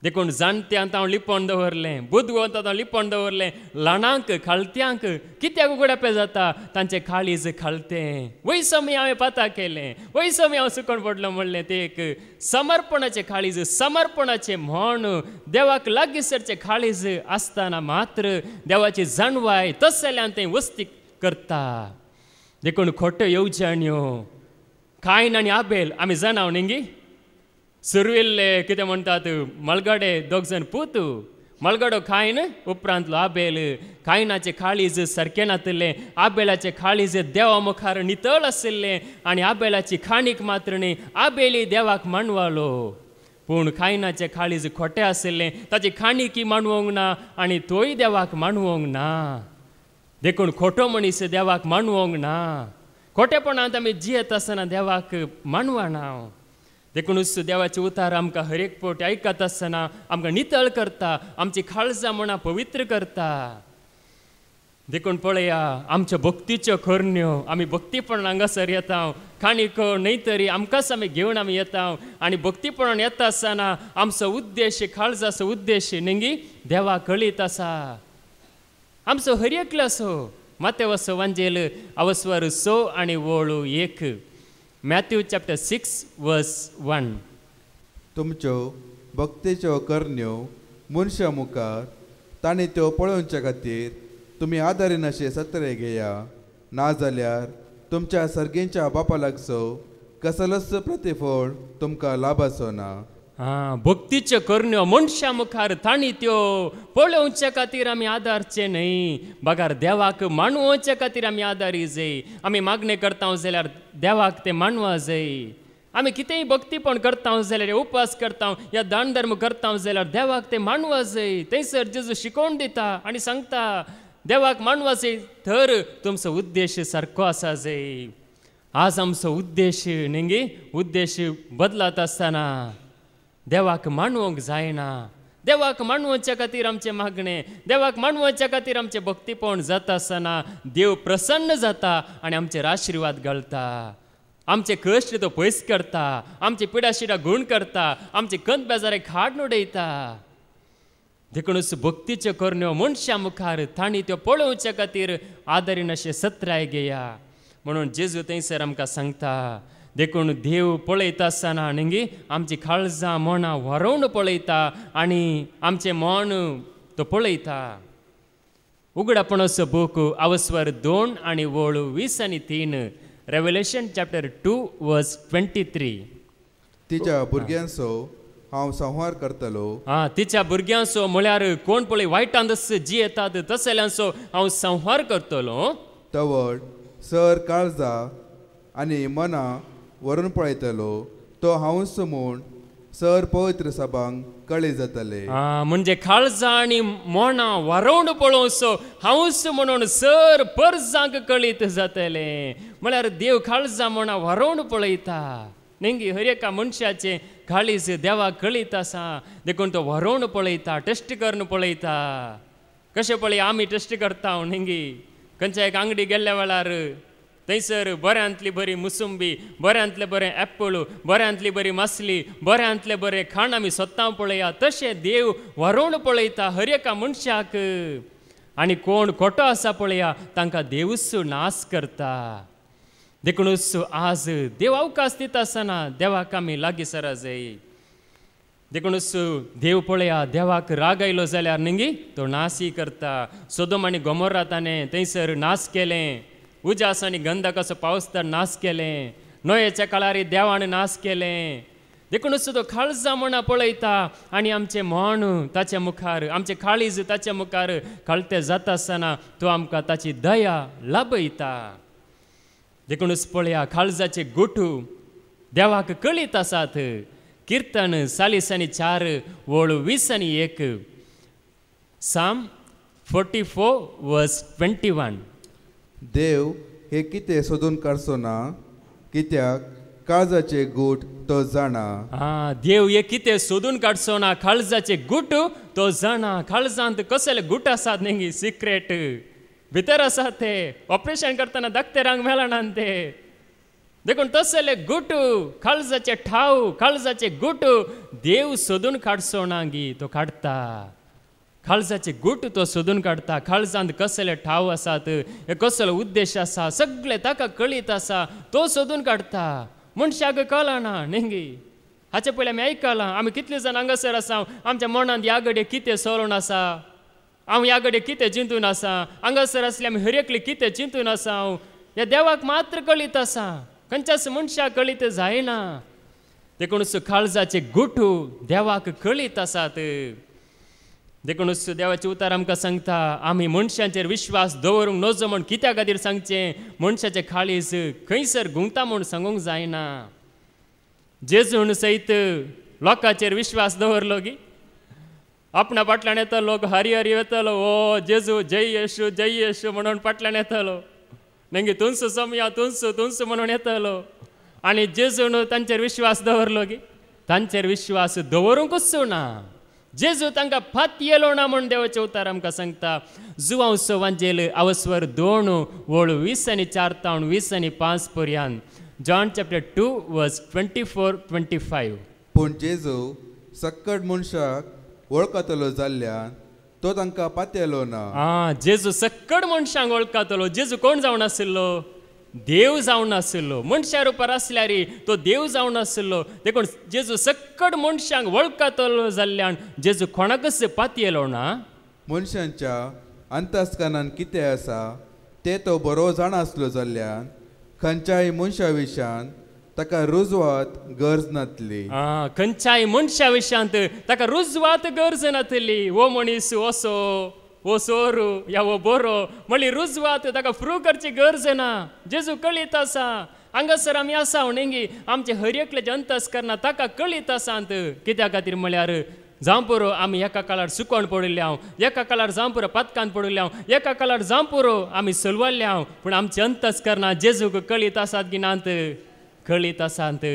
देखून जाणट्यांत हांव लिपोवन दवरलें, बुदवंतांत हांव लिपोवन दवरलें. ल्हानांक खालत्यांक कित्याक उगडापे जाता? तांचें काळीज खालतें. वयसमी हांवें पाता केलें, वयसमी हांव सुकण पडलो म्हणलें. ते एक समर्पणाचें काळीज, समर्पणाचें म्हण, देवाक लागींसरचें काळीज आसतना मात्र देवाची जाणवाय तसल्यान तें वस्ती करता. देखून खोट्यो येवजण्यो कायन आनी आबेल आमी जाणाव न्ही? सुरविल्ले कितें म्हणटात मळगडे दोग जाण पूत. मळगडो कायन उपरांतलो आबेल. कायनाचें काळीज सारकें नातलें, आबेलाचें काळीज देवा मुखार नितळ आशिल्लें आनी आबेलाची खाणीक मात्र न्ही. आबेली देवाक मानवालो पूण कायनाचें काळीज खोटें आशिल्लें, ताची खाणीकी मानवंक ना आनी तोय देवाक मानवंक ना. देखून खोटो मनीस देवाक मानवंक ना. खोटेपणांत आमी जियेत आसतना देवाक मानवना. देखूनच देवाचे उतार आमकां हर एक फावटी आयकत आसतना आमकां नितळ करता, आमची काळजां म्हणा पवित्र करता. देखून पळया आमच्यो भक्तीच्यो करण्यो आमी भक्तीपणान हांगासर येता. खाणीक न्हय तरी आमकांच आमी घेवन आमी येता आनी भक्तीपणान येता आसतना आमचो उद्देश, काळजाचो उद्देश नेंगी देवाक कळीत आसा. आमचो हर एकलो असो. मातेवचो वांजेल अवस्वर 6:1. Matthew chapter 6 verse 1. तुमच्यो भक्तीच्यो करण्यो मनशा मुखार तांणी त्यो पळोवच्या खातीर तुमी आदारीन अशे सत्रे घेया, नाजाल्यार तुमच्या सर्गेंच्या बापा लागसो कसलोच प्रतिफळ तुमकां लाभाचो ना. भक्तीच्यो करण्यो मनशा मुखार तांणी त्यो पळोवच्या खातीर आमी आदारचे न्हय, बगार देवाक मानवच्या खातीर आमी आदारी जाय. आमी मागणे करता जाल्यार देवाक ते मानवा जाय. आमी कितेंय भक्तीपण करता जाल्यार उपास करता या दान धर्म करता जाल्यार देवाक ते मानवा जाय. थंयसर जेजू शिकोवन दिता आनी सांगता देवाक मानवा जाय तर तुमचो उद्देश सारको आसा जाय. आज आमचो उद्देश न्ही उद्देश बदलत आसतना देवाक मानवंक जायना. देवाक मानवच्या खातीर आमचे मागणे, देवाक मानवच्या खातीर आमचे भक्तीपण जाता आसतना देव प्रसन्न जाता आनी आमचेर आशिर्वाद घालता. आमचे कश्ट तो पयस करता, आमची पिडाशिडा गुण करता, आमचे कंत बेजारे खाड उडयता. देखूनच भक्तीच्यो करण्यो मनशा मुखार तांणी त्यो पळोवच्या खातीर आदारीन अशे सत्राय घेया म्हणून जेजू थंयसर आमकां सांगता. देखून देव पळयता आसतना न्ही आमची काळजां मनां व्हरोवन पळयता आनी आमचें मन तो पळयता. उगडापणाचो बूक अवस्वर 2 आनी वळू 20 आनी 3. Revelation chapter 2 verse 23. तिच्या भुरग्यांचो हांव संहार करतलो. तिच्या भुरग्यांचो म्हळ्यार कोण पळय वायटांत जी येतात तसल्यांचो हांव संहार करतलो. तवड सर काळजा आनी मनां व्हरून पळयतलो तो हांवच म्हूण सर पवित्र सभांक कळी जातले. म्हणजे काळजां आनी मनां व्हरोवन पळोवचो हांवच म्हणून सर परजांक कळीत जातले. म्हळ्यार देव काळजां मनां व्हरोवन पळयता. न्ही हर एका मनशाचे काळीज देवाक कळीत आसा. देखून तो व्हरोवन पळयता, टेस्ट करून पळयता. कशें पळय आमी टेस्ट करता न्ही खंयच्या एक आंगडी गेल्ल्या वेळार थंयसर बऱ्यांतली बरी मुसुंबी, बऱ्यांतले बरें एप्पल, बऱ्यांतली बरी मासली, बऱ्यांतले बरें खाण आमी सोदता पळया. तशें देव व्हरोवन पळयता हर एका मनशाक. आनी कोण खोटो आसा पळया तांकां देवूच नाश करता. देखूनच आज देव अवकाश दिता आसतना देवाक आमी लागीं सरा जाय. देखूनच देव पळया देवाक राग आयलो जाल्यार न्ही तो नाशी करता. सोदोम आनी गोमोरा ताणें थंयसर नाश केलें. उजास आनी गंधकाचो पावस तर नाश केलें. नोयेच्या काळार देवान नाश केलें. देखूनच तो काळजां मनां पळयता आनी आमचें मन ताच्या मुखार, आमचें काळीज ताच्या मुखार कळतें जाता आसतना तो आमकां ताची दया लाभयता. देखूनच पळया काळजाचे गोठू देवाक कळीत आसात. कीर्तन 40 आनी 4 वळू 20 आनी 1. Psalm 44 verse 21. देव हे कितें सोदून काडचो ना, कित्याक काळजाचे गूट तो जाणा. देव हे कितें सोदून काडचो ना, काळजाचे गूट तो जाणा. काळजांत कसले गूट आसात न्ही सिक्रेट भितर आसात ते. ऑपरेशन करतना दाक्तेरांक मेळना ते. देखून तसले गूट काळजाचे ठाव, काळजाचे गूट देव सोदून काडचो ना गी तो काडता. काळजाचे गूट तो सोदून काडटा. काळजांत कसले ठाव आसात, कसलो उद्देश आसा सगळे ताका कळीत आसा. तो सोदून काडटा. मनशाक कळना न्ही. हाचे पयलीं आमी आयकलां आमी कितले जाण हांगासर आसा आमच्या मनांत ह्या घडये कितें चलोवन आसा, हांव ह्या घडये कितें चिंतून आसा. हांगासर आसले आमी हर एकले कितें चिंतून आसा ह्या देवाक मात्र कळीत आसा. खंयच्याच मनशाक कळीत जायना. देखूनच काळजाचे गूट देवाक कळीत आसात. देखूनच देवाचे उतार आमकां सांगता आमी मनशांचेर विश्वास दवरूंक नजो म्हण कित्या खातीर सांगचें. मनशाचें काळीज खंयसर गुंगता म्हूण सांगूंक जायना. जेजून सयत लोकांचेर विश्वास दवरलो गी आपणा फाटल्यान येतलो लोक हरी हरी येतलो ओ जेजू जय येशू म्हणून फाटल्यान येतलो न्ही. तुंस सोमया तुंस म्हणून येतलो. आनी जेजून तांचेर विश्वास दवरलो गी तांचेर विश्वास दवरूंकच ना. जेजू तांकां फात येलो ना म्हूण देवाचे उतार आमकां सांगता. जुवांव वांजेल अवस्वर 2 वळू 20 आनी 4 तावन 20 आनी 5 पर्यंत. John chapter 2 verse 24-25. पूण जेजू सक्कट मनशाक वळखतलो जाल्ल्यान तो तांकां पातयलो ना. जेजू सक्कट मनशांक वळखतलो. जेजू कोण जावन आशिल्लो? देव जावन आसलो, मनशा रुपार आसल्यार तो देव जावन आसलो. देखून जेजू सक्कड मनशांक वळखतलो जाल्ल्यान जेजू कोणाकच पातयेलो ना. मनशांच्या अंतस्करणान कितें आसा तें तो बरो जाण आसलो जाल्ल्यान खंयच्याय मनशा विशयान ताका रुजवात गरज नासली. खंयच्याय मनशा विशयांत ताका रुजवात गरज नासली. वो मनीस असो, वो सोरू या वो बरो म्हणली रुजवात ताका प्रूव करची गरज ना. जेजू कळीत आसा. हांगासर आमी आसा नेंगी आमचे हर एकल्याचे अंतस्करणां ताका कळीत आसात. कित्या खातीर म्हळ्यार जावं पुरो आमी एका काळार सुकोवन पडिल्ले हांव, एका काळार जावं पुरो पदकांत पडिल्ले हांव, एका काळार जावं पुरो आमी सलवाल्ले हांव, पूण आमचे अंतस्करणां जेजूक कळीत आसात की नात? कळीत आसात.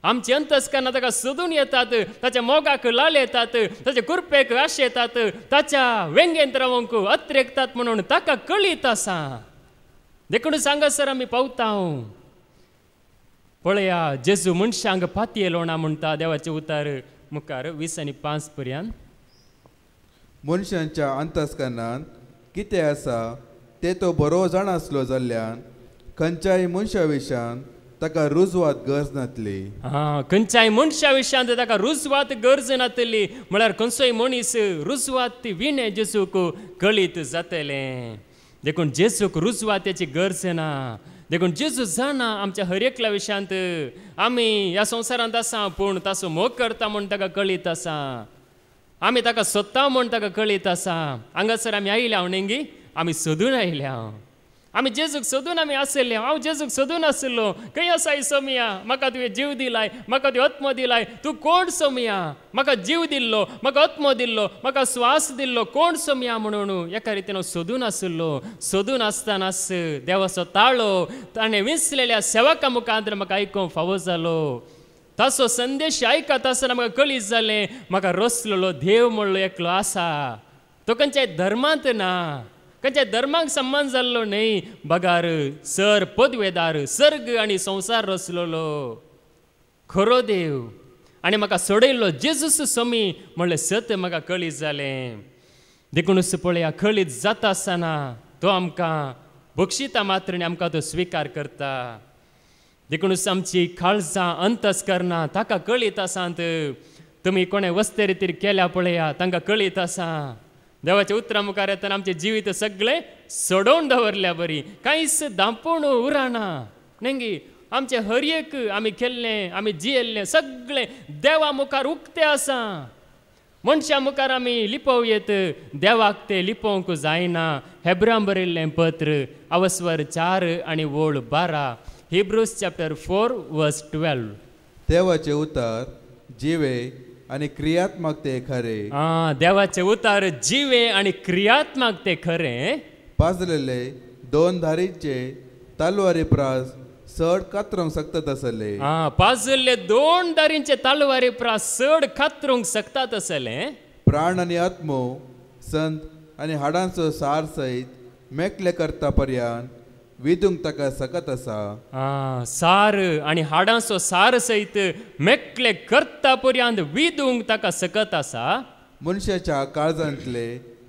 आमची अंतस्करणां ताका सोदून येतात, ताच्या मोगाक लाल येतात, ताच्या कुरपेक आश येतात, ताच्या वेंगेंत रावंक अत्रेकतात म्हणून ताका कळीत आसा. देखून सांगासर आमी पावता. पळया जेजू मनशांक पातयेलो ना म्हणटा देवाचे उतार मुखार 20 आनी 5 पर्यंत. मनशांच्या अंतस्करणान कितें आसा तें तो बरो जाण आसलो जाल्ल्यान खंयच्याय मनशा विशयान ताका रुजवात गरज नासली. खंयच्याय मनशा विशयांत ताका रुजवात गरज नासली. म्हळ्यार खंयचोय मनीस रुजवात विणे जेजूक कळीत जातलें. देखून जेजूक रुजवातेची गरज ना. देखून जेजू जाणा आमच्या हर एकल्या विशयांत. आमी ह्या संवसारांत आसा पूण ताचो मोग करता म्हूण ताका कळीत आसा. आमी ताका सोदता म्हूण ताका कळीत आसा. हांगासर आमी आयल्या नेंगी आमी सोदून आयल्या. आमी जेजूक सोदून आमी आसले. हांव जेजूक सोदून आसलो. खंय आसा सोमिया? म्हाका तुवें जीव दिलाय, म्हाका तुवें आत्मो दिलाय. तूं कोण सोमिया? म्हाका जीव दिल्लो, म्हाका आत्मो दिल्लो, म्हाका स्वास दिल्लो, कोण सोमिया म्हणून एका रितीन हांव सोदून आसलो. सोदून आसतानाच देवाचो ताळो ताणें विसलेल्या सेवकां मुखांतर म्हाका आयकूंक फावो जालो. ताचो संदेश आयकत आसतना म्हाका कळीत जालें म्हाका रचलेलो देव म्हणलो एकलो आसा. तो खंयच्याय धर्मांत ना, खंयच्या धर्माक संबंध जाल्लो न्हय. बगार सर पदवेदार सर्ग आनी संवसार रचलेलो खरो देव आनी म्हाका सोडयल्लो जेजूस सोमी म्हणलें सत्य म्हाका कळीत जालें. देखूनच पळया कळीत जाता आसतना तो आमकां बक्षिता मात्रणी आमकां तो स्विकार करता. देखूनच आमची काळजां अंतस्करणां ताका कळीत आसात. तुमी कोणें वस्ते रितीर केल्या पळया तांकां कळीत आसा. देवाच्या उतरा मुखार येतना आमचे जिवीत सगळे सोडोवन दवरल्या बरी. कांयच दांपूण उरना नेंगी. आमचे हर एक आमी केल्लें आमी जियेल्लें सगळें देवा मुखार उक्तें आसा. मनशा मुखार आमी लिपोवयेत, देवाक तें लिपोवंक जायना. हेब्रां बरयल्लें पत्र अवस्वर 4 आनी वोळ 12. हिब्रूज चॅप्टर 4 वर्स 12. देवाचे उतार जिवे आनी क्रियात्मक ते खरे. देवाचे उतार जिवे आनी क्रियात्मक ते खरे. पाजलेले 2 धारीचे तलवारी प्रास चड कातरूंक शकतात आसले. पाजलेले 2 धारींचे तलवारी प्रास चड कातरूंक शकतात आसले. प्राण आनी आत्मो संत आनी हाडांचो सार सयत मेकले करता पर्यंत विदूंक ताका सकत आसा. सार आनी हाडांचो सार सयत मेकले करता पर्यंत विदूंक ताका सकत आसा. मनशाच्या काळजांतले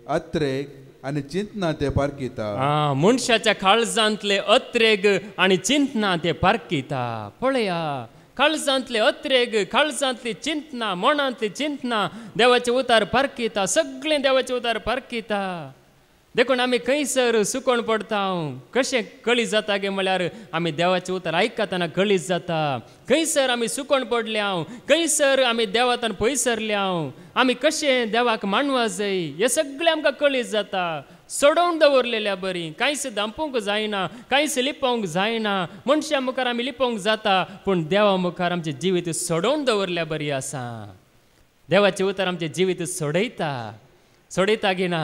अत्रेक आनी चिंतना ते पारकिता. मनशाच्या काळजांतले अत्रेग आनी चिंतना ते पारकिता. पळया काळजांतले अत्रेग, काळजांतली चिंतना, मनांतली चिंतना देवाचे उतार पारकिता. सगळें देवाचे उतार पारकिता. देखून आमी खंयसर सुकोवन पडटा. कशें कळीत जाता गे म्हळ्यार आमी देवाचे उतार आयकतना कळीत जाता. खंयसर आमी सुकोवन पडले हांव, खंयसर आमी देवातान पयसरले हांव, आमी कशें देवाक मानवा जाय हें सगळें आमकां कळीत जाता. सोडोवन दवरलेल्या बरी. कांयच दांपूंक जायना, कांयच लिपोवंक जायना. मनशा मुखार आमी लिपोवंक जाता पूण देवा मुखार आमचें जिवीत सोडोवन दवरल्या बरी आसा. देवाचे उतार आमचें जिवीत सोडयता गी ना?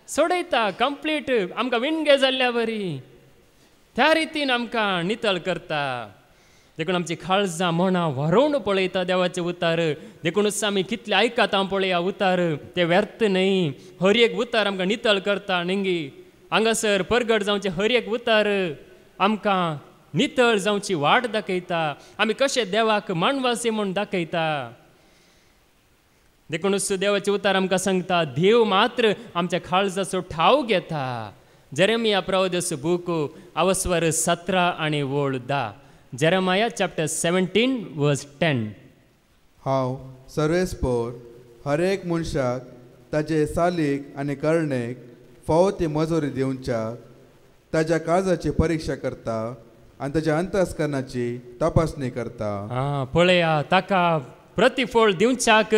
सोडयता कंप्लीट. आमकां विणगे जाल्ल्या बरी त्या रितीन आमकां नितळ करता. देखून आमची काळजां मनां व्हरोवन पळयता देवाचे उतार. देखूनच आमी कितले आयकता पळया उतार ते व्यर्थ न्हय. हर एक उतार आमकां नितळ करता नेंगी. हांगासर परगट जावचे हर एक उतार आमकां नितळ जावची वाट दाखयता. आमी कशें देवाक मानवासे म्हूण दाखयता. देखूनच देवाचे उतार आमकां सांगता देव मात्र आमच्या काळजाचो ठाव घेता. जेरेमिया प्रवादीचो बूक अवस्वर 17 आनी वोळ 10. जेरेमाया चॅप्टर 17 वर्स 10. हांव सर्वेस्पोर हर एक मनशाक ताचे सालीक आनी करणेक फावो ती मजुरी दिवच्या ताच्या काळजाची परीक्षा करता आनी ताच्या अंतस्करणाची तपासणी करता. पळया ताका प्रतिफळ दिवच्याक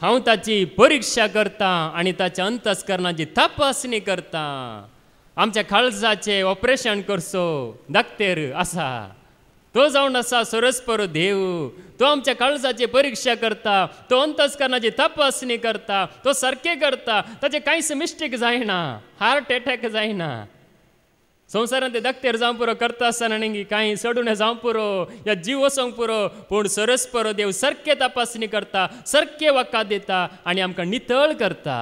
हांव ताची परीक्षा करता आनी ताच्या अंतस्करणाची तपासणी करता. आमच्या काळजाचे ऑपरेशन करचो दाक्तेर आसा, तो जावन आसा सरस्पर देव. तो आमच्या काळजाची परीक्षा करता, तो अंतस्करणाची तपासणी करता, तो सारके करता, ताचे कांयच मिस्टेक जायना, हार्ट एटॅक जायना. संवसारांत ते दाक्तेर जावं पुरो करता आसतना न्ही कांय सडून जावं पुरो या जीव वचोंक पुरो, पूण सरस्पर देव सारके तपासणी करता, सारके वखद दिता आनी आमकां नितळ करता.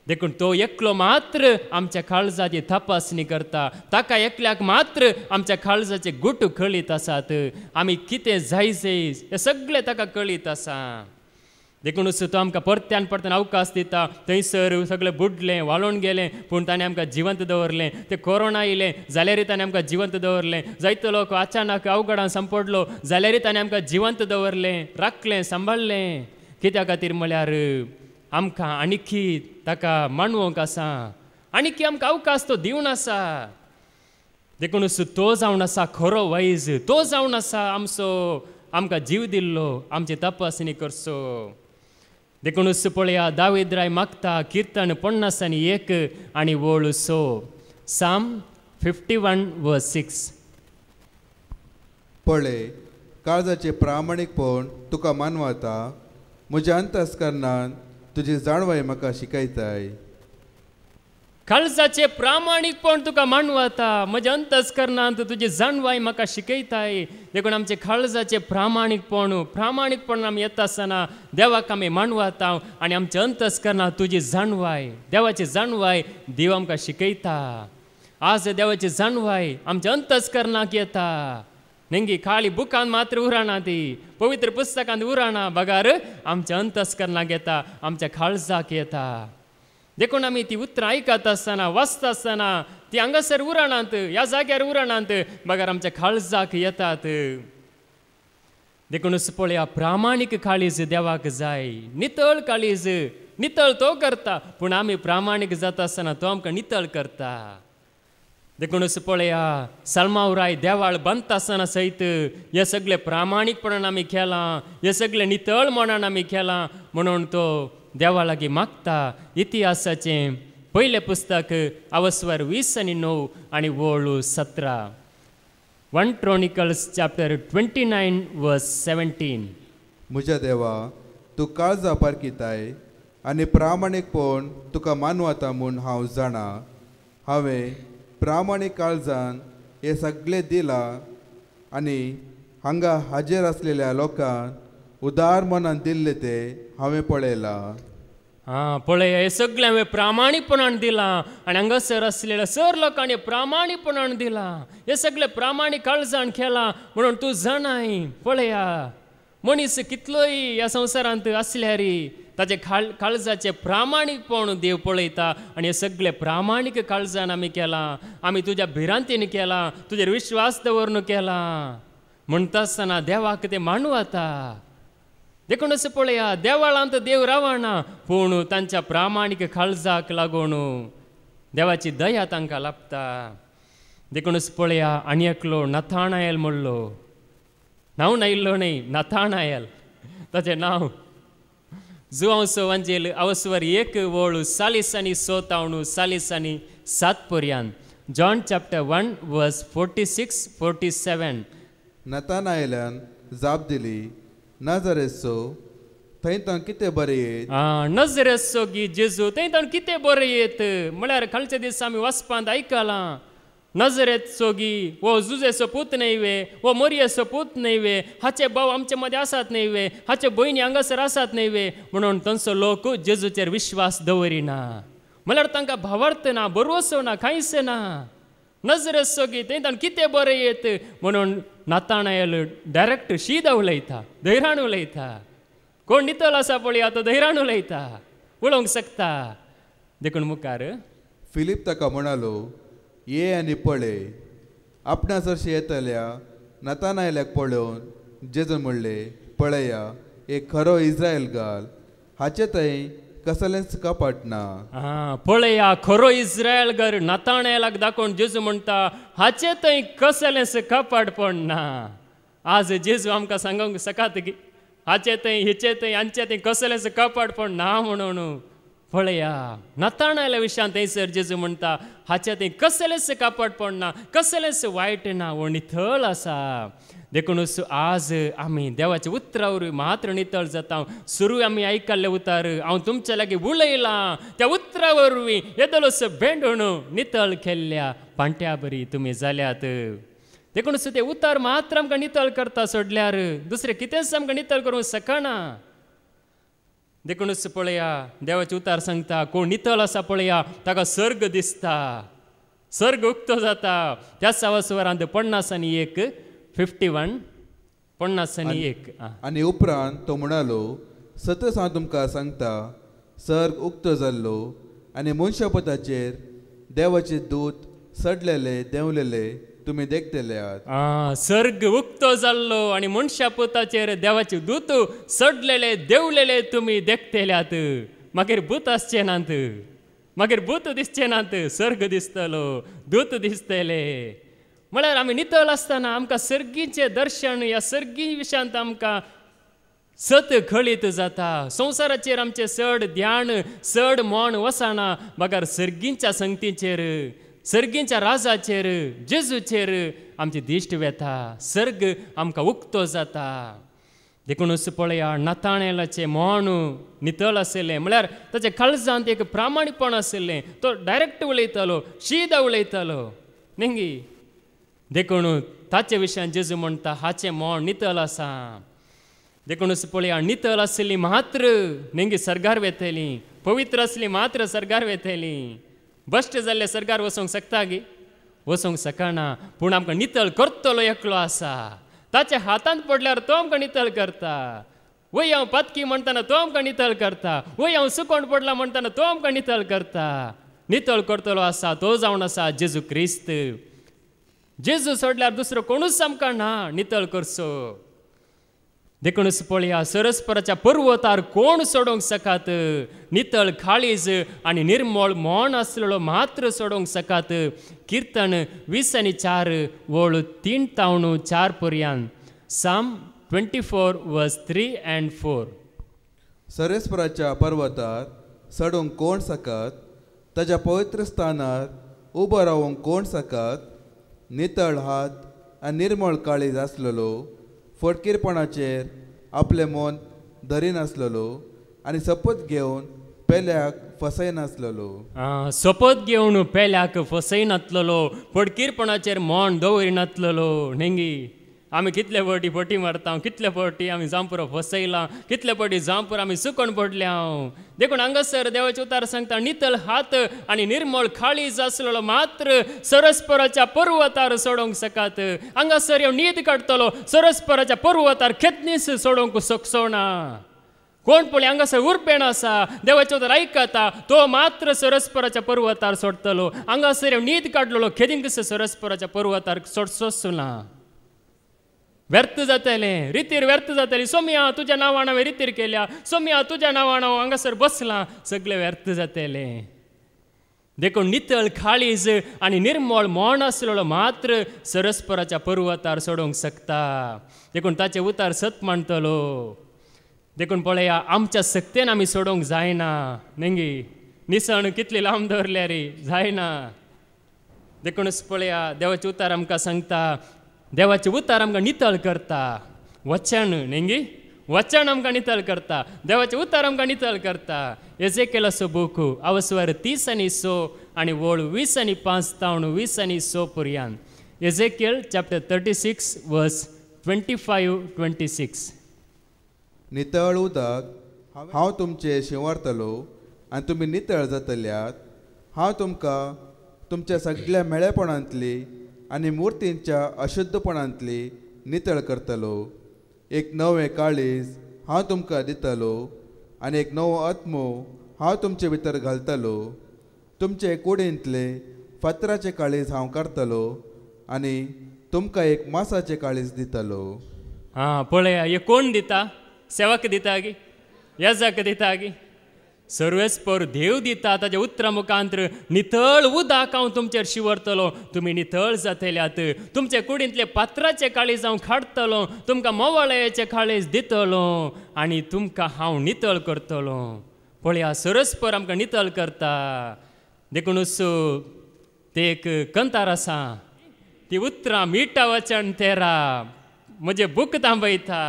देखून तो एकलो मात्र आमच्या काळजाची तपासणी करता. ताका एकल्याक मात्र आमच्या काळजाचे गुट कळीत आसात. आमी कितें जायचे हे सगळे ताका कळीत आसा. देखूनच तो आमकां परत्यान परत्यान अवकाश दिता. थंयसर सगळें बुडलें वाळून गेलें, पूण ताणें आमकां जिवंत दवरलें. ते कोरोना येयलें जाल्यारय ताणें आमकां जिवंत दवरलें. जायतो लोक अचानक अवघडान संपडलो जाल्यारय ताणें आमकां जिवंत दवरलें, राखलें, सांबाळलें. कित्या खातीर म्हळ्यार आमकां आणखी ताका मानवंक आसा, आणखी आमकां अवकाश तो दिवन आसा. देखूनच तो जावन आसा खरो वैज, तो जावन आसा आमचो आमकां जीव दिल्लो आमची तपासणी करचो. देखूनच पळया दावीद राय मागता किर्तन 51 आनी वोळ 6. साम 51 वर्स 6. पळय, काळजाचे प्रामाणीकपण तुका मानवता, म्हज्या अंतस्करणान तुजी जाणवाय म्हाका शिकयताय. काळजाचे प्रामाणीकपण तुका मानवता, म्हज्या अंतस्करणांत तुजी जाणवाय म्हाका शिकयताय. देखून आमचे काळजाचे प्रामाणीकपण आमी येता आसतना देवाक आमी मानवता आनी आमच्या अंतस्करणांत तुजी जाणवाय, देवाची जाणवाय देव आमकां शिकयता. आज देवाची जाणवाय आमच्या अंतस्करणाक येता. नेंगी खाली बुकान मात्र उराना, ती पवित्र पुस्तकांत उराना, बगार आमच्या अंतस्करणाक येता, आमच्या काळजाक येता. देखून आमी ती उतरां आयकत आसतना वाचता आसतना ती हांगासर उराणांत, ह्या जाग्यार उराणांत, बगार आमच्या काळजाक येतात. देखूनच पळया प्रामाणीक काळीज देवाक जाय. नितळ काळीज, नितळ तो करता, पूण आमी प्रामाणीक जाता आसतना तो आमकां नितळ करता. देखूनच पळया सल्मावराय देवाळ बांदता आसतना सयत हे सगळे प्रामाणीकपणान आमी केलां, हे सगळे नितळ मनान आमी केलां म्हणून तो देवा लागीं मागता. इतिहासाचें पयलें पुस्तक अवस्वर 20:9 आनी वोळ 17. 1 Chronicles chapter 29 verse 17. म्हज्या देवा, तूं काळजां पारखिताय आनी प्रामाणीकपण तुका मानवता म्हूण हांव जाणा. हांवें प्रामाणीक काळजान हे सगळे दिलां आनी हांगा हाजेर आसलेल्या लोकांक उदार मनान दिल्ले ते हांवें पळयलां. पळय, हे सगळें हांवें प्रामाणीकपणान दिलां आनी हांगासर आसलेल्या सर लोकांनी प्रामाणीकपणान दिलां. हे सगळे प्रामाणीक काळजान केलां म्हणून तूं जाणाय. पळया, मनीस कितलोय ह्या संवसारांत आसल्यार ताचे काळजाचे प्रामाणीकपण देव पळयता आनी हे सगळे प्रामाणीक काळजान आमी केलां. आमी तुज्या भिरांतीन केलां, तुजेर विश्वास दवरून केलां म्हणटा आसतना देवाक ते मानवता. देखूनच पळया देवाळांत देव रावना, पूण तांच्या प्रामाणीक काळजाक लागून देवाची दया तांकां लाभता. देखूनच पळया आनी एकलो नथाणायल म्हणलो, नांव नायिल्लो न्ही, नथाणायल ताचें नांव. जुआंवचो वांजेल अवस्वर 1 वोळ 40 आनी 47 आनी 7 पर्यंत. जॉन चॅप्टर 1 वर्स 46-47. नथानायलान जाप दिली, नाजरेचो थंय तां कितें बरें येत? नजरेचो गी जेजू थंय ताण कितें बरें येत म्हळ्यार खालचे दीस आमी वचपांत आयकलां. नजरेचो गी वो जुजेचो पूत न्हयवे, वो मोरयेचो पूत न्हयवे, हाचे भाव आमचे मदें आसात न्हयवे, हाचे भयणी हांगासर आसात न्हयवे म्हणून तांचो लोक जेजूचेर विश्वास दवरिना. म्हळ्यार तांकां भावार्थ ना, भरवसो ना, कांयच ना. नजरेचो गी थंय ताण कितें बरें येत म्हणून नाताणायल डायरेक्ट शीद उलयता, धैर्यान उलयता. कोण नितळ आसा पळया तो धैर्यान उलयता, उलोवंक शकता. देखून मुखार फिलीप ताका म्हणालो, ये आनी पळय. आपणा जरशे येतल्या नतानायल्याक पळोवन जेजून म्हणलें, पळया, एक खरो इस्रायल घाल, हाचे थंय कसलेंच कपट ना. पळया, खरो इस्रायल घर नतानायलाक दाखोवन जेजू म्हणटा, हाचे थंय कसलेंच कपट पडना. आज जेजू आमकां सांगूंक सकात की हाचे थंय हिचे थंय हांचे थंय कसलेंच कपट पडना म्हणून. पळया, नतानायल्या विशयान थंयसर जेजू म्हणटा, हाचे थंय कसलेंच कपट पडना, कसलेंच वायट ना, वो नितळ आसा. देखूनच आज आमी देवाच्या उतरावर मात्र नितळ जाता. सुरू आमी आयकल्ले उतार हांव तुमच्या लागीं उलयलां, त्या उतरा वरवीं येदलोस भेंडून नितळ केल्ल्या पांट्या बरी तुमी जाल्यात. देखूनच ते उतार मात्र आमकां नितळ करता सोडल्यार दुसरें कितेंच आमकां नितळ करूंक शकना. देखूनच पळया, देवाचे उतार सांगता, कोण नितळ आसा पळया ताका सर्ग दिसता, सर्ग उक्तो जाता. त्या 6 वरांत 51 आनी उपरांत तो म्हणालो, सतत हांव तुमकां सांगता, सर्ग उक्तो जाल्लो आनी मनशापताचेर देवाचे दूत सडलेले देंवलेले तुमी देखतल्यात. सर्ग उक्तो जाल्लो आनी मनशापताचेर देवाचे दूत सडलेले देंवलेले तुमी देखतल्यात. मागीर भूत आसचे नात, मागीर भूत दिसचे नात, सर्ग दिसतलो, दूत दिसतले. म्हळ्यार आमी नितळ आसतना आमकां सर्गीचें दर्शन, ह्या सर्गी विशयांत आमकां सत खळीत जाता. संवसाराचेर आमचें चड ध्यान, चड मन वसना, मागार सर्गींच्या संगतीचेर, सर्गींच्या राजाचेर, जेजूचेर आमची दिश्ट वेता. सर्ग आमकां उक्तो जाता. देखूनच पळया, नताणेलाचें मन नितळ आशिल्लें, म्हळ्यार ताच्या काळजांत एक प्रामाणीकपण आशिल्लें. तो डायरेक्ट उलयतालो, सीदा उलयतालो न्ही. देखून ताचे विशयान जेजू म्हणटा, हाचें मन नितळ आसा. देखूनच पळया, नितळ आशिल्लीं मात्र न्ही सर्गार वेतलीं, पवित्र आसलीं मात्र सर्गार वेतलीं. भश्ट जाल्ले सर्गार वचूंक शकता गी? वचूंक शकना. पूण आमकां नितळ करतलो एकलो आसा. ताच्या हातांत पडल्यार तो आमकां नितळ करता. वय हांव पातकी म्हणटना तो आमकां नितळ करता. वय हांव सुकोण पडला म्हणटना तो आमकां नितळ करता. नितळ करतलो आसा तो जावन आसा जेजू क्रिस्त. जेजू सोडल्यार दुसरो कोणूच आमकां ना नितळ करचो. देखूनच पळया, सरस्पराच्या पर्वतार कोण सोडूंक सकात? नितळ काळीज आनी निर्मळ मन आसलेलो मात्र सोडूंक सकात. किर्तन 20:4 वळ 3-4 पर्यंत. Psalm 24:3-4. सरस्पराच्या पर्वतार चडूंक कोण सकात? ताच्या पवित्र स्थानार उबो रावूंक कोण सकात? नितळ हात आनी निर्मळ काळीज आसलेलो, फटकीरपणाचेर आपलें मन धरिनासलेलो आनी शपथ घेवन पेल्याक फसयनासलेलो. शपथ घेवन पेल्याक फसयनासलेलो, फटकीरपणाचेर मन दवरिनासलेलो न्ही. आमी कितले फावटी फटी मारता, कितले फावटी आमी जांपुरो फसयला, कितले फावटी जांपूर आमी सुकोन पडल्या. देखून हांगासर देवाचे उतार सांगता, नितळ हात आनी निर्मळ काळीज आसलेलो मात्र सरस्पराच्या पर्वतार सोडूंक सकात. हांगासर ह्यो न्हीद काडटलो, सरस्पराच्या पर्वतार केन्नीच सोडूंक शकचो ना. कोण पळय हांगासर उरपेण आसा, देवाचे उतार आयकता, तो मात्र सरस्पराच्या पर्वतार सोडटलो. हांगासर ह्यो न्हीद काडलेलो केदींच सरस्पराच्या पर्वतार सोडचोच ना. व्यर्थ जातलें, रितीर व्यर्थ जातली. सोम्या तुज्या नांवान हांवें रितीर केल्या, सोम्या तुज्या नांवान हांव हांगासर बसलां, सगळें व्यर्थ जातलें. देखून नितळ काळीज आनी निर्मळ मन आसलेलो मात्र सरस्पराच्या पर्वतार सोडूंक शकता. देखून ताचे उतार सत मानतलो. देखून पळया, आमच्या सक्तेन आमी सोडूंक जायना न्ही. निसण कितली लांब दवरल्या रे, जायना. देखूनच पळया, देवाचे उतार आमकां सांगता, देवाचे उतार आमकां नितळ करता. वचन न्ही, वचन आमकां नितळ करता. देवाचे उतार आमकां नितळ करता. एजेकेलाचो बूक अवस्वर 30:6 आनी वळ 20:5-20:6 पर्यंत. एजेकेल चॅप्टर 36 वर्स 25-26. नितळ उदक हांव तुमचे शिंवारतलो आनी तुमी नितळ जातल्यात. हांव तुमकां तुमच्या सगळ्या मेळेपणांतली आनी मुर्तींच्या अशुद्धपणांतली नितळ करतलो. एक नवें काळीज हांव तुमकां दितलो आनी एक नवो आत्मो हांव तुमचे भितर घालतलो. तुमचे कुडींतले फातराचे काळीज हांव काडटलो आनी तुमकां एक मासाचे काळीज दितलो. हां पळया हे कोण दिता? सेवक दिता गी, याजक दिता गी, सर्वेस्पर देव दिता. ताच्या उतरा मुखांतर नितळ उदक हांव तुमचेर शिवरतलो, तुमी नितळ जातल्यात. तुमचे कुडींतले पात्राचे काळीज हांव काडटलो, तुमकां मोवाळ्याचे काळीज दितलो आनी तुमकां हांव नितळ करतलो. पळया सर्वेस्पर आमकां नितळ करता. देखूनच ते एक कंतार आसा, ती उतरां मिटा वचन तेरा म्हजे बूक थांबयता.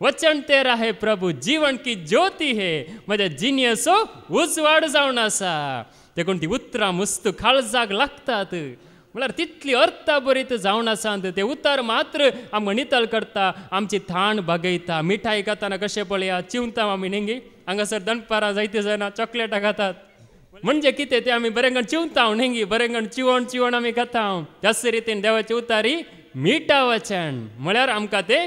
वचन तेरा है प्रभु, जीवन की ज्योती है, म्हज्या जिनियसो उजवाड जावन आसा. देखून ती उतरां मस्त काळजाक लागतात, म्हळ्यार तितली अर्थभरीत जावन आसात. ते उतार मात्र आमकां नितळ करता, आमची थाण भागयता. मिठाई खाताना कशें पळया चिवता आमी न्ही, हांगासर दनपारां जायते जायना चॉकलेटां खातात. म्हणजे कितें ते आमी बरें करून चिवता न्ही, बरें करून चिवण चिवण आमी खाता. त्याच रितीन देवाची उतारी मिठा वचन म्हळ्यार आमकां ते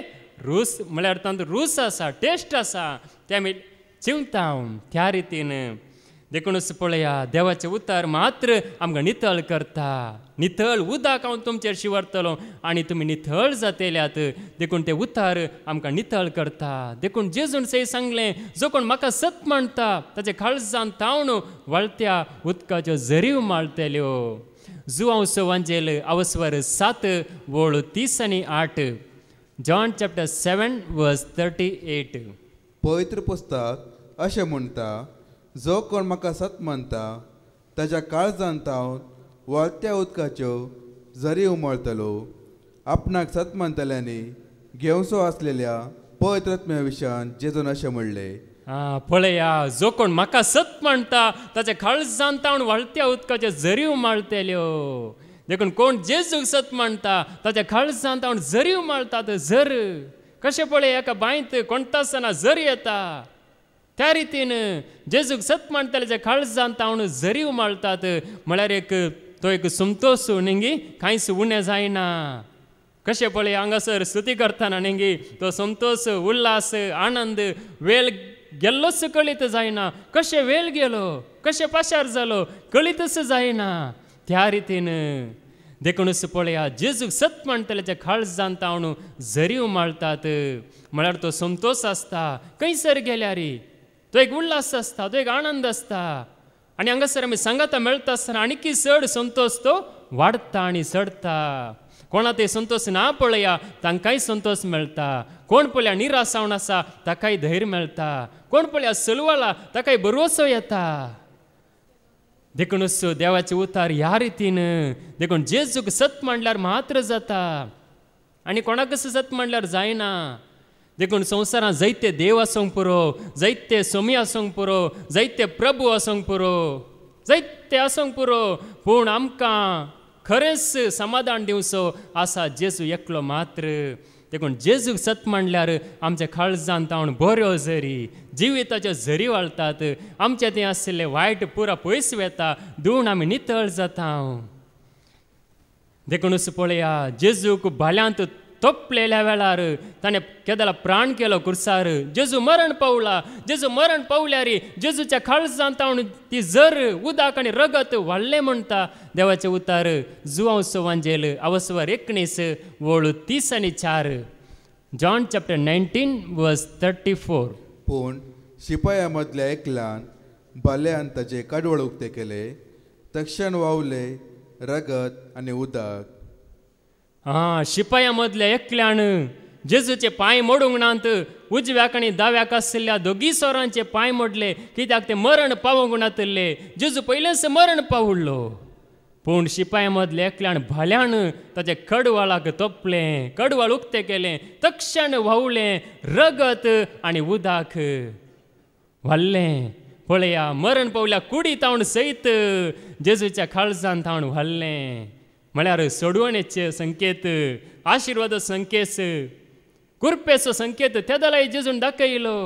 रूस, म्हळ्यार तातूंत रूस आसा, टेस्ट आसा, ते आमी चिवता. त्या रितीन देखूनच पळया देवाचे उतार मात्र आमकां नितळ करता. नितळ उदक हांव तुमचेर शिवरतलो आनी तुमी नितळ जातल्यात. देखून ते उतार आमकां नितळ करता. देखून जेजून सै सांगलें, जो कोण म्हाका सत म्हणटा ताचे काळजान तावन वळत्या उदकाच्यो झरीव माळटल्यो. जुआंव वांजेल अवस्वर 7 वोळ 30 आनी 8. जॉन चॅप्टर 7 वर्स 38. पवित्र पुस्तक अशें म्हणटा, जो कोण म्हाका सत म्हणटा ताच्या काळजान तावन वळत्या उदकाच्यो झरी उमळतलो. आपणाक सत म्हणटल्यांनी घेवचो आसलेल्या पवित्रत्म्या विशयान जेजून अशें म्हणलें. पळया जो कोण म्हाका सत म्हणटा ताच्या काळजान तावन वळत्या उदकाच्यो झरी उमळटल्यो. देखून कोण जेजूक सत म्हणटा ताच्या काळजान तावन झरी उमळटात. झर कशें पळय एका बांयत कोणता आसतना झर येता, त्या रितीन जेजूक सत म्हणटल्याच्या काळजान तावन झरी उमळटात. म्हळ्यार तो एक सुमतोस न्ही, कांयच उणें जायना. कशें पळय हांगासर स्तुती करतना न्ही, तो संतोष, उल्हास, आनंद वेळ गेल्लोच कळीत जायना. कशें वेळ गेलो, कशें पाशार जालो कळीतच जायना. त्या रितीन देखूनच पळया जेजूक सत म्हणटल्याच्या काळजान तावन झरी उमळटात. म्हळ्यार तो संतोष आसता खंयसर गेल्यार, तो एक उल्हास आसता, तो एक आनंद आसता. आनी हांगासर आमी सांगाता मेळटा आसतना आनीकी चड संतोष तो वाडटा आनी चडटा. कोणा ते संतोष ना पळया तांकांय संतोष मेळटा. कोण पळया निराश जावन आसा ताकाय धैर्य मेळटा. कोण पळया सलवाला ताकाय बरोसो येता. देखूनच देवाचे उतार ह्या रितीन देखून जेजूक सत म्हणल्यार मात्र जाता आनी कोणाकच सत म्हणल्यार जायना. देखून संवसारांत जायते देव आसूंक पुरो, जायते सोमी आसूंक पुरो, जायते प्रभू आसूंक पुरो, जायते आसूंक पुरो, पूण आमकां खरेंच समाधान दिवचो आसा जेजू एकलो मात्र. देखून जेजूक सत म्हणल्यार आमच्या काळजान तावन बऱ्यो झरी, जिविताच्यो झरी वळटात. आमचे थंय आशिल्ले वायट पुरा पयस वेता, धुवन आमी नितळ जाता. देखूनच पळया जेजूक भाल्यांत तोपलेल्या वेळार ताणें केदाला प्राण केलो कुर्सार. जेजू मरण पावला. जेजू मरण पावल्यार जेजूच्या काळजान तावन ती झर, उदक आनी रगत वाडलें म्हणटा देवाचे उतार. जुआंव वांजेल अवस्वर 19 वोळ 30 आनी 4. जॉन चॅप्टर 19 वर्स 34. पूण शिपाया मदल्या एकल्यान भाल्यान ताचे कडवळ उक्ते केले. तक्षण वावले रगत आनी उदक. शिपाया मदल्या एकल्यान जेजूचे पांय मोडूंक नात. उजव्याक आनी दाव्याक आशिल्ल्या दोगी सोरांचे पांय मोडले, कित्याक ते मरण पावूंक नातले. जेजू पयलेच मरण पावुल्लो. पूण शिपाया मदल्या एकल्यान भाल्यान ताचे कडवळाक तोपलें, कडवळ उक्तें केलें. तक्षण व्हांवलें रगत आनी उदक व्हाल्लें. पळया मरण पावल्या कुडी तावन सयत जेजूच्या काळजान तावन व्हाल्लें. म्हळ्यार सोडवणेचे संकेत, आशिर्वाद संकेत, कृपेचो संकेत तेदलाय जेजून दाखयलो.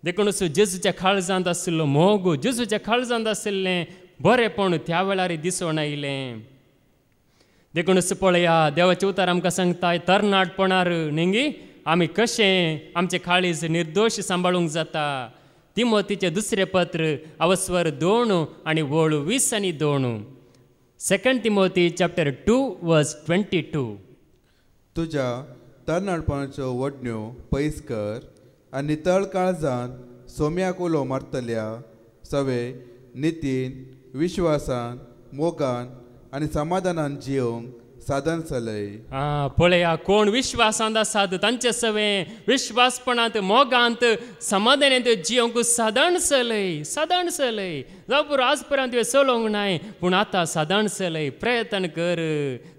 देखूनच जेजूच्या काळजांत आशिल्लो मोग, जेजूच्या काळजांत आशिल्लें बरेंपण त्या वेळार दिसून आयलें. देखूनच पळया देवाचे उतार आमकां सांगता तरणाटपणार न्ही आमी कशें आमचें काळीज निर्दोश सांबाळूंक जाता. तिमोतीचे दुसरे पत्र अवस्वर 2 आणि वोळू 20 आणि 2. 2 तिमोथी चॅप्टर 2 वर्स 22. तुज्या तरणाटपणाच्यो वडण्यो पयस कर आनी तळ काळजान सोम्याक उलो मारतल्या सवे नितीन विश्वासान मोगान आनी समाधानान जियोंक साधन चलय. पळया कोण विश्वासांत आसात तांचे सवे विश्वासपणांत मोगांत समाधानांत जियोंक साधन चलय जावं पुरो आज पर्यंत तुवें चलोवंक नाय पूण आतां साधन चलय. प्रयत्न कर,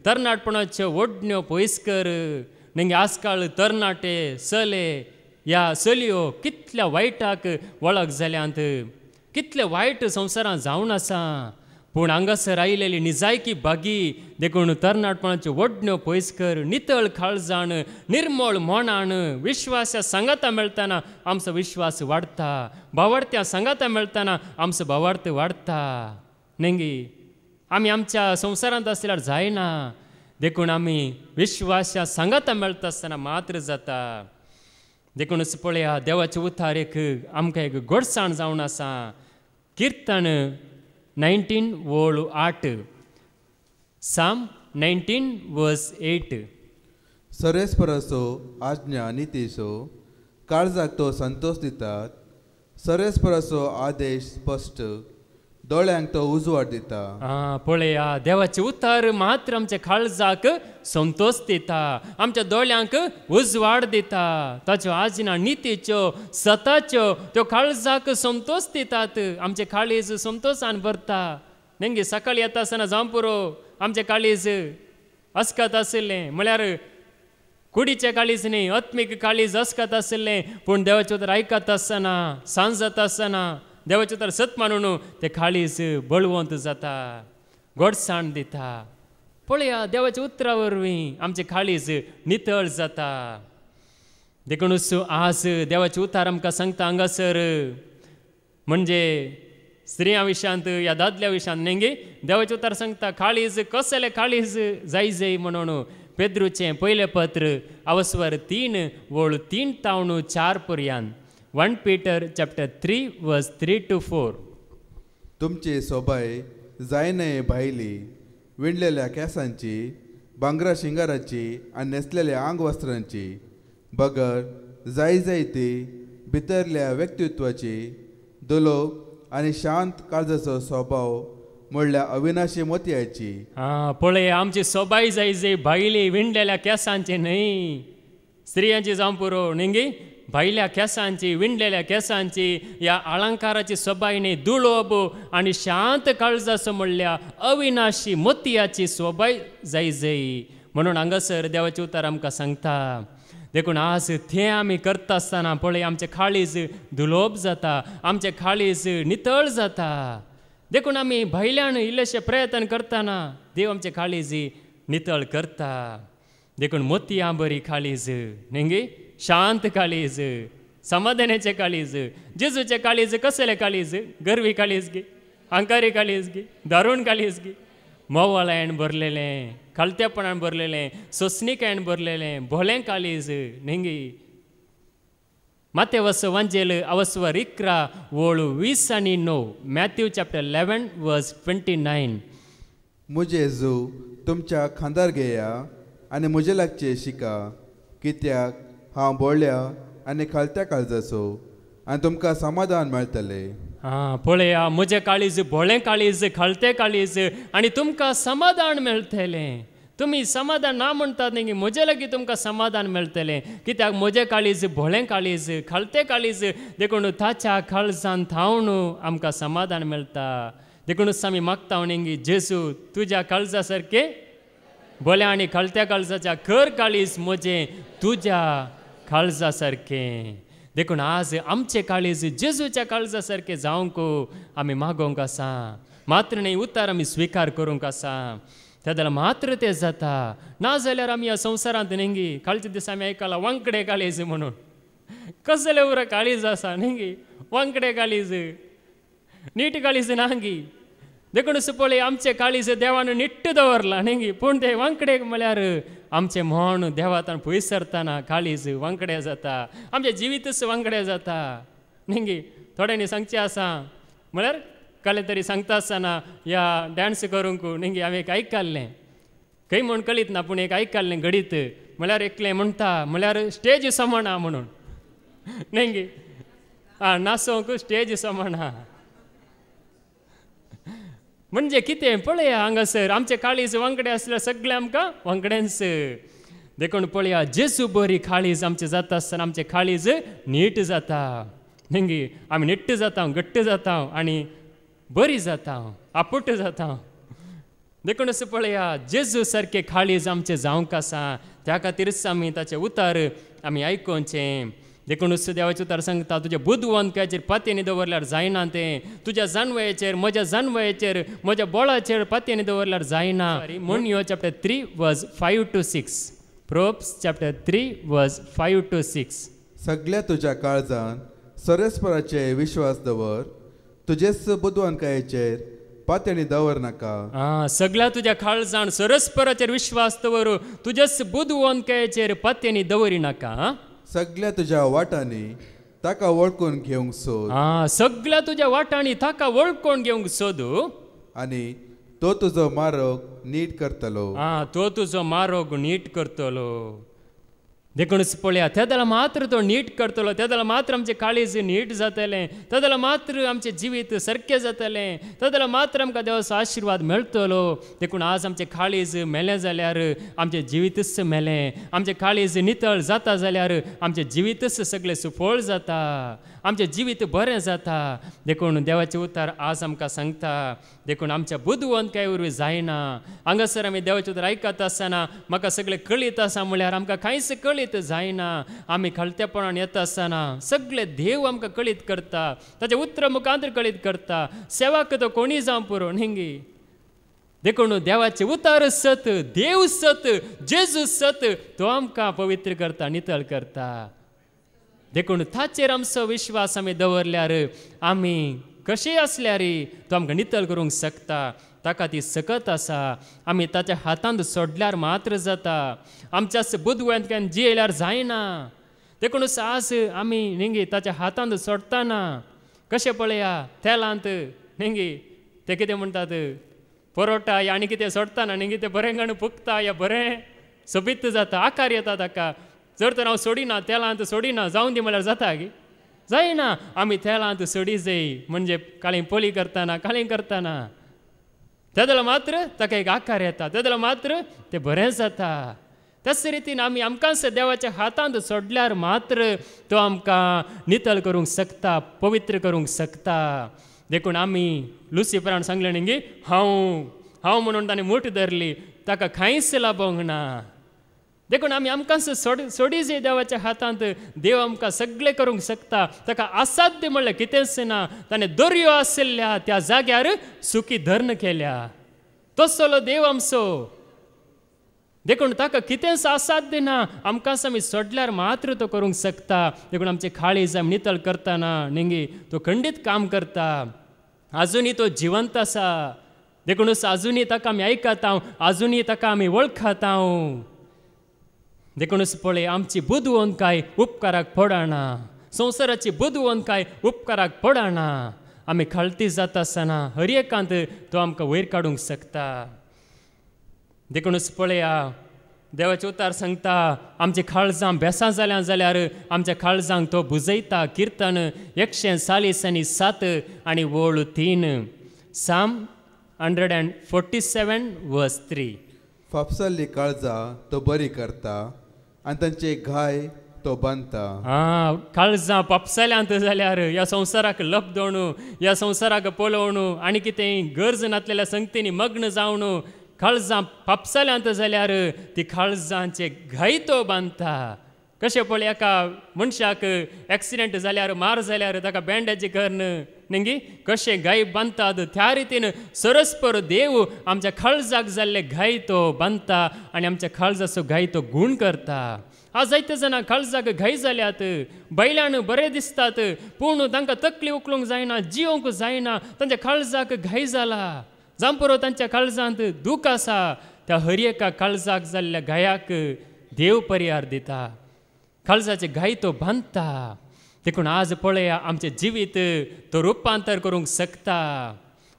तरणाटपणाच्यो वडण्यो पयस कर. नेंगे आजकाल तरणाटे चले या चलयो कितल्या वायटाक वळख जाल्यांत, कितले वायट संवसारांत जावन आसा. पूण हांगासर आयिल्ली निजायकी बागी देखून तरणाटपणाच्यो वडण्यो पयस कर. नितळ काळजाण, निर्मळ मोणान, विश्वासा सांगाता मेळटाना आमचो विश्वास वाडटा. भावार्थ्या सांगाता मेळटाना आमचो भावार्थ वाडटा. नेंगी आमी आमच्या संवसारांत आसल्यार जायना. देखून आमी विश्वासा सांगाता मेळटा आसतना मात्र जाता. देखूनच पळया देवाच्या उतार एक आमकां एक घडसाण जावन आसा. किर्तन 19 वोळू 8. साम 19 वर्स 8. सरेस्परसो आज्ञा नितीसो काळजाक तो संतोष दितात. सरेस्परसो आदेश स्पश्ट दोळ्यांक तो उजवाड दिता. पळया देवाचे उतार मात्र आमच्या काळजाक संतोष दिता, आमच्या दोळ्यांक उजवाड दिता. ताच्यो आज्ञा नितीच्यो सताच्यो त्यो काळजाक संतोष दितात. आमचे काळीज संतोषान भरता. नेंगे सकाळी येता आसतना जावं पुरो आमचे काळीज अस्कत आशिल्लें म्हळ्यार कुडीचें काळीज न्ही, आत्मीक काळीज अस्कत आशिल्लें. पूण देवाचे उतर आयकत आसतना सांज जाता आसतना देवाचे उतर सत मानून ते काळीज बळवंत जाता, घडसाण दिता. पळया देवाच्या उतरा वरवीं आमचे काळीज नितळ जाता. देखूनच आज देवाचे उतार आमकां सांगता हांगासर म्हणजे स्त्रियां विशयांत या दादल्या विशयांत नेंगे देवाचे उतार सांगता काळीज कसले काळीज जाय म्हणून. पेद्रूचें पयलें पत्र अवस्वर 3 वोळ 3 तावन 4 पर्यंत. 1 Peter chapter 3 verse 3 to 4. तुमची सोबाय जायनये भायली विणलेल्या केसांची, भांगरा शिंगाराची आनी न्हेसलेल्या आंग वस्त्रांची, बगर जायती भितरल्या व्यक्तित्वाची, दुलोप आनी शांत काळजाचो स्वभाव म्हणल्यार अविनाशी मोतयाची. पळय आमची सोबाय जाय भायली विणलेल्या केसांची न्हय, स्त्रियांची जावं पुरो नेंगी भायल्या केसांची विणलेल्या केसांची या अलंकाराची सोबाय न्ही, दुळोब आनी शांत काळजाचो म्हणल्या अविनाशी मोतयाची सोबाय जाय म्हणून हांगासर देवाचे उतार आमकां सांगता. देखून आज तें आमी करता आसतना पळय आमचे काळीज दुलोप जाता, आमचे काळीज नितळ जाता. देखून आमी भायल्यान इल्लेशे प्रयत्न करतना देव आमचे काळीज नितळ करता. देखून मोतयां बरी काळीज नेंगे शांत काळीज, समाधानाचे काळीज. जेजूचे काळीज कसले काळीज? गरवी काळीज गे, अहंकारी काळीज गे, दारूण काळीज गे, मोवाळ्यान भरलेलें, खालत्यापणान भरलेलें, सोसणिकायन भरलेलें भोलें काळीज नेंगी. मातेवस वांजेल अवस्वर 11 वोळू 20 आनी 9. मॅथ्यू चॅप्टर 11 वर्स 29. मुझे जेजू तुमच्या खांदार घेया आनी म्हजे लागचे शिका, कित्याक हांव बोळ्या आनी खालत्या काळजाचो आनी तुमकां समाधान मेळटलें. पळया म्हजें काळीज भोळें काळीज, खालतें काळीज आनी तुमकां समाधान मेळटलें. तुमी समाधान ना म्हणटात न्ही, म्हजे लागीं तुमकां समाधान मेळटलें. कित्याक म्हजें काळीज भोळें काळीज, खालतें काळीज. देखून ताच्या काळजान थावन आमकां समाधान मेळटा. देखूनच आमी मागता न्ही जेजू तुज्या काळजा सारकें भोल्या आनी खालत्या काळजाच्या कर काळीज म्हजें तुज्या काळजा सारकें. देखून आज आमचे काळीज जेजूच्या काळजा सारकें जावंक आमी मागोवंक आसा. मात्र न्ही उतार आमी स्विकार करूंक आसा. त्या जाल्यार मात्र तें जाता. ना जाल्यार आमी ह्या संवसारांत नेंगी कालचे दीस आमी आयकलां वांकडे काळीज म्हणून. कसले उर काळीज आसा नेंगी, वांकडे काळीज, नीट काळीज नांगी. देखून पळय आमचे काळीज देवान निट्ट दवरला नेंगी, पूण ते वांकडे म्हळ्यार आमचे म्हण देवातान पयस सरतना काळीज वांकडें जाता. आमचें जिवीतच वांकडें जाता. न्ही थोड्यांनी सांगचें आसा म्हळ्यार काले तरी सांगता आसतना या डान्स करूंक न्ही हांवें एक आयकल्लें खंय म्हूण कळीत ना पूण एक आयकल्लें घडीत म्हळ्यार एकलें म्हणटा म्हळ्यार स्टेज समणा म्हणून न्ही नाचोंक स्टेज समणा म्हणजे कितें पळया हांगासर आमचे काळीज वांगडे आसल्यार सगळें आमकां वांगड्यांच देखून पळया जेजू बरी काळीज आमचें जाता आसतना आमचें काळीज नीट जाता न्ही आमी निट्ट जाता घट्ट जाता आनी बरी जाता आपुट जाता देखून असं पळया जेजू सारकें काळीज आमचें जावंक आसा त्या खातीरच आमी ताचें उतार आमी आयकोवचें देखूनच देवाचें उतार सांगता तुज्या बुदवंत्याचेर पातयेनी दवरल्यार जायना तें तुज्या जानवयाचेर म्हज्या जानवयाचेर म्हज्या बोळाचेर पातयेनी दवरल्यार जायना म्हूण ह्यो चॅप्टर 3 वर्स 5 to 6 प्रोब्स चॅप्टर 3 वर्स 5 to 6 सगळ्या तुज्या काळजान सरस्पराचे विश्वास दवर तुजेच बुदवंकायेचेर पातयेनी दवर नाका सगळ्या तुज्या काळजान सरस्पराचेर विश्वास दवर तुजेच बुदवंकायेचेर पातयेनी दवरी नाका सगळ्या तुज्या वाटांनी ताका वळखून घेवंक सोद सगळ्या तुज्या वाटांनी ताका वळखून घेवंक सोदू आनी तो तुजो मार्ग नीट करतलो तो तुजो मार्ग नीट करतलो देखूनच पळया त्या जाल्यार मात्र तो नीट करतलो त्या जाल्यार मात्र आमचें काळीज नीट जातलें त्या जाल्यार मात्र आमचें जिवीत सारकें जातलें त्या जाल्यार मात्र आमकां देवाचो आशिर्वाद मेळटलो देखून आज आमचें काळीज मेलें जाल्यार आमचें जिवीतच मेलें आमचें काळीज नितळ जाता जाल्यार आमचें जिवीतच सगळें सुफळ जाता आमचें जिवीत बरें जाता देखून देवाचें उतार आज आमकां सांगता देखून आमच्या बुदवंतकाये वरवीं जायना हांगासर आमी देवाचें उतार आयकता आसतना म्हाका सगळें कळीत आसा म्हळ्यार आमकां कांयच कळीत जायना आमी खालतेपणान येता आसतना सगळे देव आमकां कळीत करता ताचें उतर मुखांतर कळीत करता सेवाक तो कोणी जावं पुरो न्ही देखून देवाचें उतार सत देव सत जेजू सत तो आमकां पवित्र करता नितळ करता देखून ताचेर आमचो विश्वास आमी दवरल्यार आमी कशें आसल्यार तो आमकां नितळ करूंक शकता ताका ती सकत आसा आमी ताच्या हातांत सोडल्यार मात्र जाता आमच्याच बुदवंतक्यान जियेल्यार जायना देखूनच आज आमी न्ही ताच्या हातांत सोडटाना कशें पळया तेलांत न्ही ते कितें म्हणटात परोटा या आनी कितें सोडटाना न्ही तें बरें गण फुगता या बरें सोबीत जाता आकार येता ताका जर तर हांव सोडिना तेलांत सोडिना जावं दी म्हळ्यार जाता गी जायना आमी तेलांत सोडी जाय म्हणजे काळी पोळी करतना काळी करतना त्या जाल्यार मात्र ताका एक आकार येता त्या जाल्यार मात्र तें बरें जाता त्याच रितीन आमी आमकांच देवाच्या हातांत सोडल्यार मात्र तो आमकां नितळ करूंक शकता पवित्र करूंक शकता देखून आमी लुसिफरान सांगलें न्ही हांव म्हणून ताणें मूठ धरली ताका कांयच लाभोंक ना देखून आमी आमकांच सोडी जाय देवाच्या हातांत देव आमकां सगळें करूंक शकता ताका असाध्य म्हणल्यार कितेंच ना ताणें दर्यो आशिल्ल्या त्या जाग्यार सुखी धर्ण केल्या तसलो देव आमचो देखून ताका कितेंच असाध्य ना आमकांच आमी सोडल्यार मात्र तो करूंक शकता देखून आमचें काळीज आमी नितळ करतना न्ही तो खंडीत काम करता आजुनी तो जिवंत आसा देखूनच आजुनी ताका आमी आयकता आजुनी ताका आमी वळखता देखूनच पळय आमची बुदवंतकाय उपकाराक पडना संवसाराची बुदवंतकाय उपकाराक पडना आमी खालती जाता आसतना हर एकांत तो आमकां वयर काडूंक शकता देखूनच पळया देवाचें उतार सांगता आमच्या काळजां बेसां जाल्यां जाल्यार आमच्या काळजांक तो बुजयता किर्तन 147 आनी वोळ 3 साम 147 वर्स 3 फापसल्ली काळजां तो बरी करता आनी तांचे घाय तो बांदता काळजां पापसाल्यांत जाल्यार ह्या संवसाराक लपदवणू ह्या संवसाराक पळोवणू आनी कितें गरज नासलेल्या संगतींनी मग्न जावन काळजां पापसाल्यांत जाल्यार ती काळजांचे घाय तो बांदता कशें पळय एका मनशाक एक्सिडेंट जाल्यार मार जाल्यार ताका बँडेज करन न्ही कशें घाय बांदतात त्या रितीन सरस्पर देव आमच्या काळजाक जाल्ले घाय तो बांदता आनी आमच्या काळजाचो घाय तो गूण करता आज जायते जाणां काळजाक घाय जाल्यात बैलान बरें दिसतात पूण तांकां तकली उखलूंक जायना जिवंक जायना तांच्या काळजाक घाय जाला जावं पुरो तांच्या काळजांत दूख आसा त्या हर एका काळजाक जाल्ल्या घायाक देव पर्यार दिता काळजाचे घाय तो बांदता देखून आज पळया आमचे जिवीत तो रुपांतर करूंक शकता.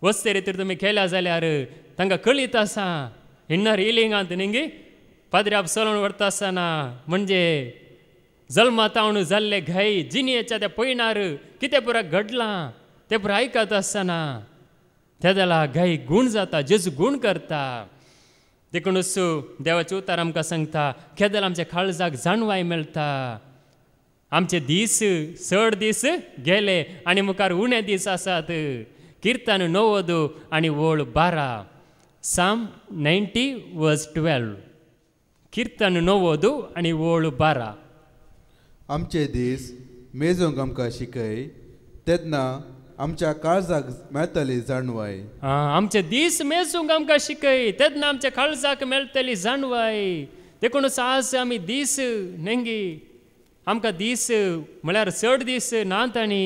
वस्ते रितीर तुमी केल्या जाल्यार तांकां कळीत आसा इन्नर हिलिंगांत न्ही पाद्र्याप चलोवन व्हरता आसतना म्हणजे जल्मातावन जाल्ले घाई जिनियेच्या त्या पयणार कितें पुराय घडलां तें पुराय आयकत आसतना त्या जाल्यार घाई गूण जाता, जेजू गूण करता. देखूनच देवाचे उतार आमकां सांगता केदल आमच्या काळजाक जाणवाय मेळटा. आमचे दीस चड दीस गेले आनी मुखार उणे दीस आसात. किर्तन 90 आनी ओळ 12. साम 90:12. किर्तन 90 आनी ओळ 12. आमचे दीस मेजूंक आमकां शिकय तेन्ना आमच्या काळजाक मेळटली जाणवाय. आमचे दीस मेजूंक आमकां शिकय तेन्ना आमच्या काळजाक मेळटली जाणवाय. देखूनच आज आमी दीस नेंगी आमकां दीस म्हळ्यार चड दीस नात आनी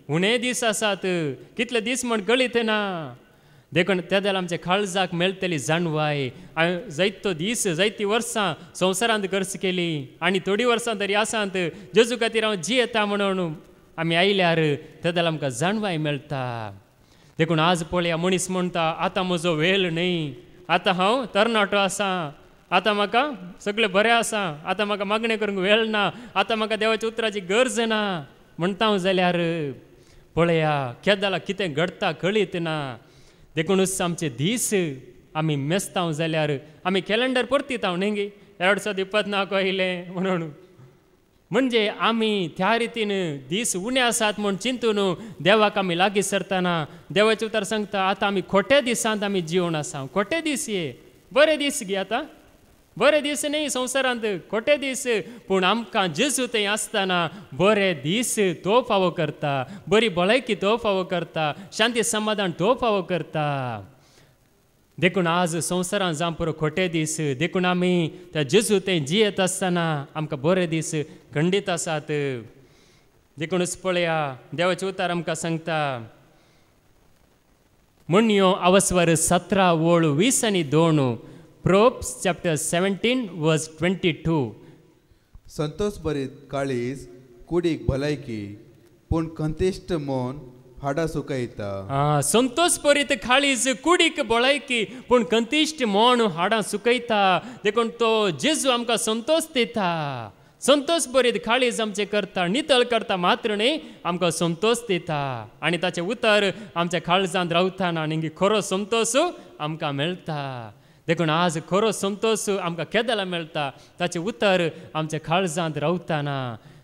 उणे दीस आसात. कितले दीस म्हण कळीत ना. देखून त्या जाल्यार आमच्या काळजाक मेळटली जाणवाय. जायतो दीस जायतीं वर्सां संवसारांत खर्च केली आनी थोडीं वर्सां तरी आसात जेजू खातीर हांव जियेता म्हणून आमी आयल्यार त्या जाल्यार आमकां जाणवाय मेळटा. देखून आज पळया मनीस म्हणटा आतां म्हजो वेळ न्ही, आतां हांव तरणाटो आसा, आतां म्हाका सगळें बरें आसा, आतां म्हाका मागणें करूंक वेळ ना, आतां म्हाका देवाच्या उतराची गरज ना म्हणटा जाल्यार पळया केदां कितें घडटा कळीत ना. देखूनच आमचे दीस आमी मेस्तांव जाल्यार आमी कॅलेंडर परतीतांव न्ही 2024 आयलें म्हणून म्हणजे आमी त्या रितीन दीस उणे आसात म्हूण चिंतून देवाक आमी लागीं सरतना देवाचे उतर सांगता आतां आमी खोट्या दिसांत आमी जिवन आसा. खोटे दीस ये बरे दीस गे आतां बरे दीस न्ही संवसारांत खोटे दीस पूण आमकां जेजू थंय आसतना बरे दीस तो फावो करता, बरी भलायकी तो फावो करता, शांती समाधान तो फावो करता. देखून आज संवसारांत जावं पुरो खोटे दीस देखून आमी त्या जेजू थंय जियेत आसतना आमकां बरे दीस खंडीत आसात. देखूनच पळया देवाचे उतार आमकां सांगता म्हणयो आवस्वर 17 ओळ 20 आनी 2. Proverbs chapter 17 verse 22. संतोष भरीत काळीज कुडीक भलायकी पूण कंतिश्ट मन हाडा सुकयता. संतोष भरीत काळीज कुडीक भलायकी पूण कंतिश्ट मन हाडां सुकयता. देखून तो जेजू आमकां संतोष दिता. संतोष भरीत काळीज आमचे करता, नितळ करता मात्र न्ही आमकां संतोष दिता आनी ताचें उतर आमच्या काळजांत रावतना न्ही खरो संतोष आमकां मेळटा. देखून आज खरो संतोष आमकां केदां मेळटा ताचें उतर आमच्या काळजांत रावतना.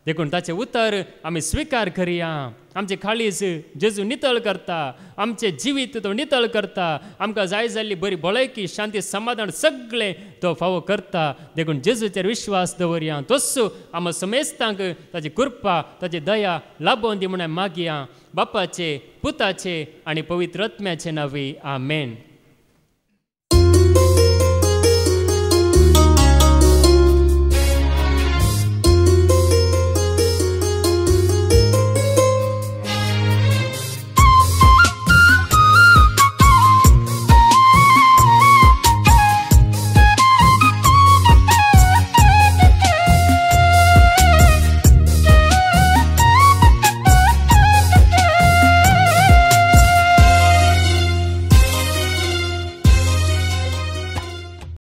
देखून ताचें उतर आमी स्विकार करया. आमचे काळीज जेजू नितळ करता, आमचे जिवीत तो नितळ करता, आमकां जाय जाल्ली बरी भलायकी शांती समाधान सगळें तो फावो करता. देखून जेजूचेर विश्वास दवरया. तस्सो आमी समेस्तांक ताची कृपा ताची दया लाबोवन दी म्हणून मागया बापाचे पुताचे आनी पवित्र आत्म्याचे नांवी. आमेन.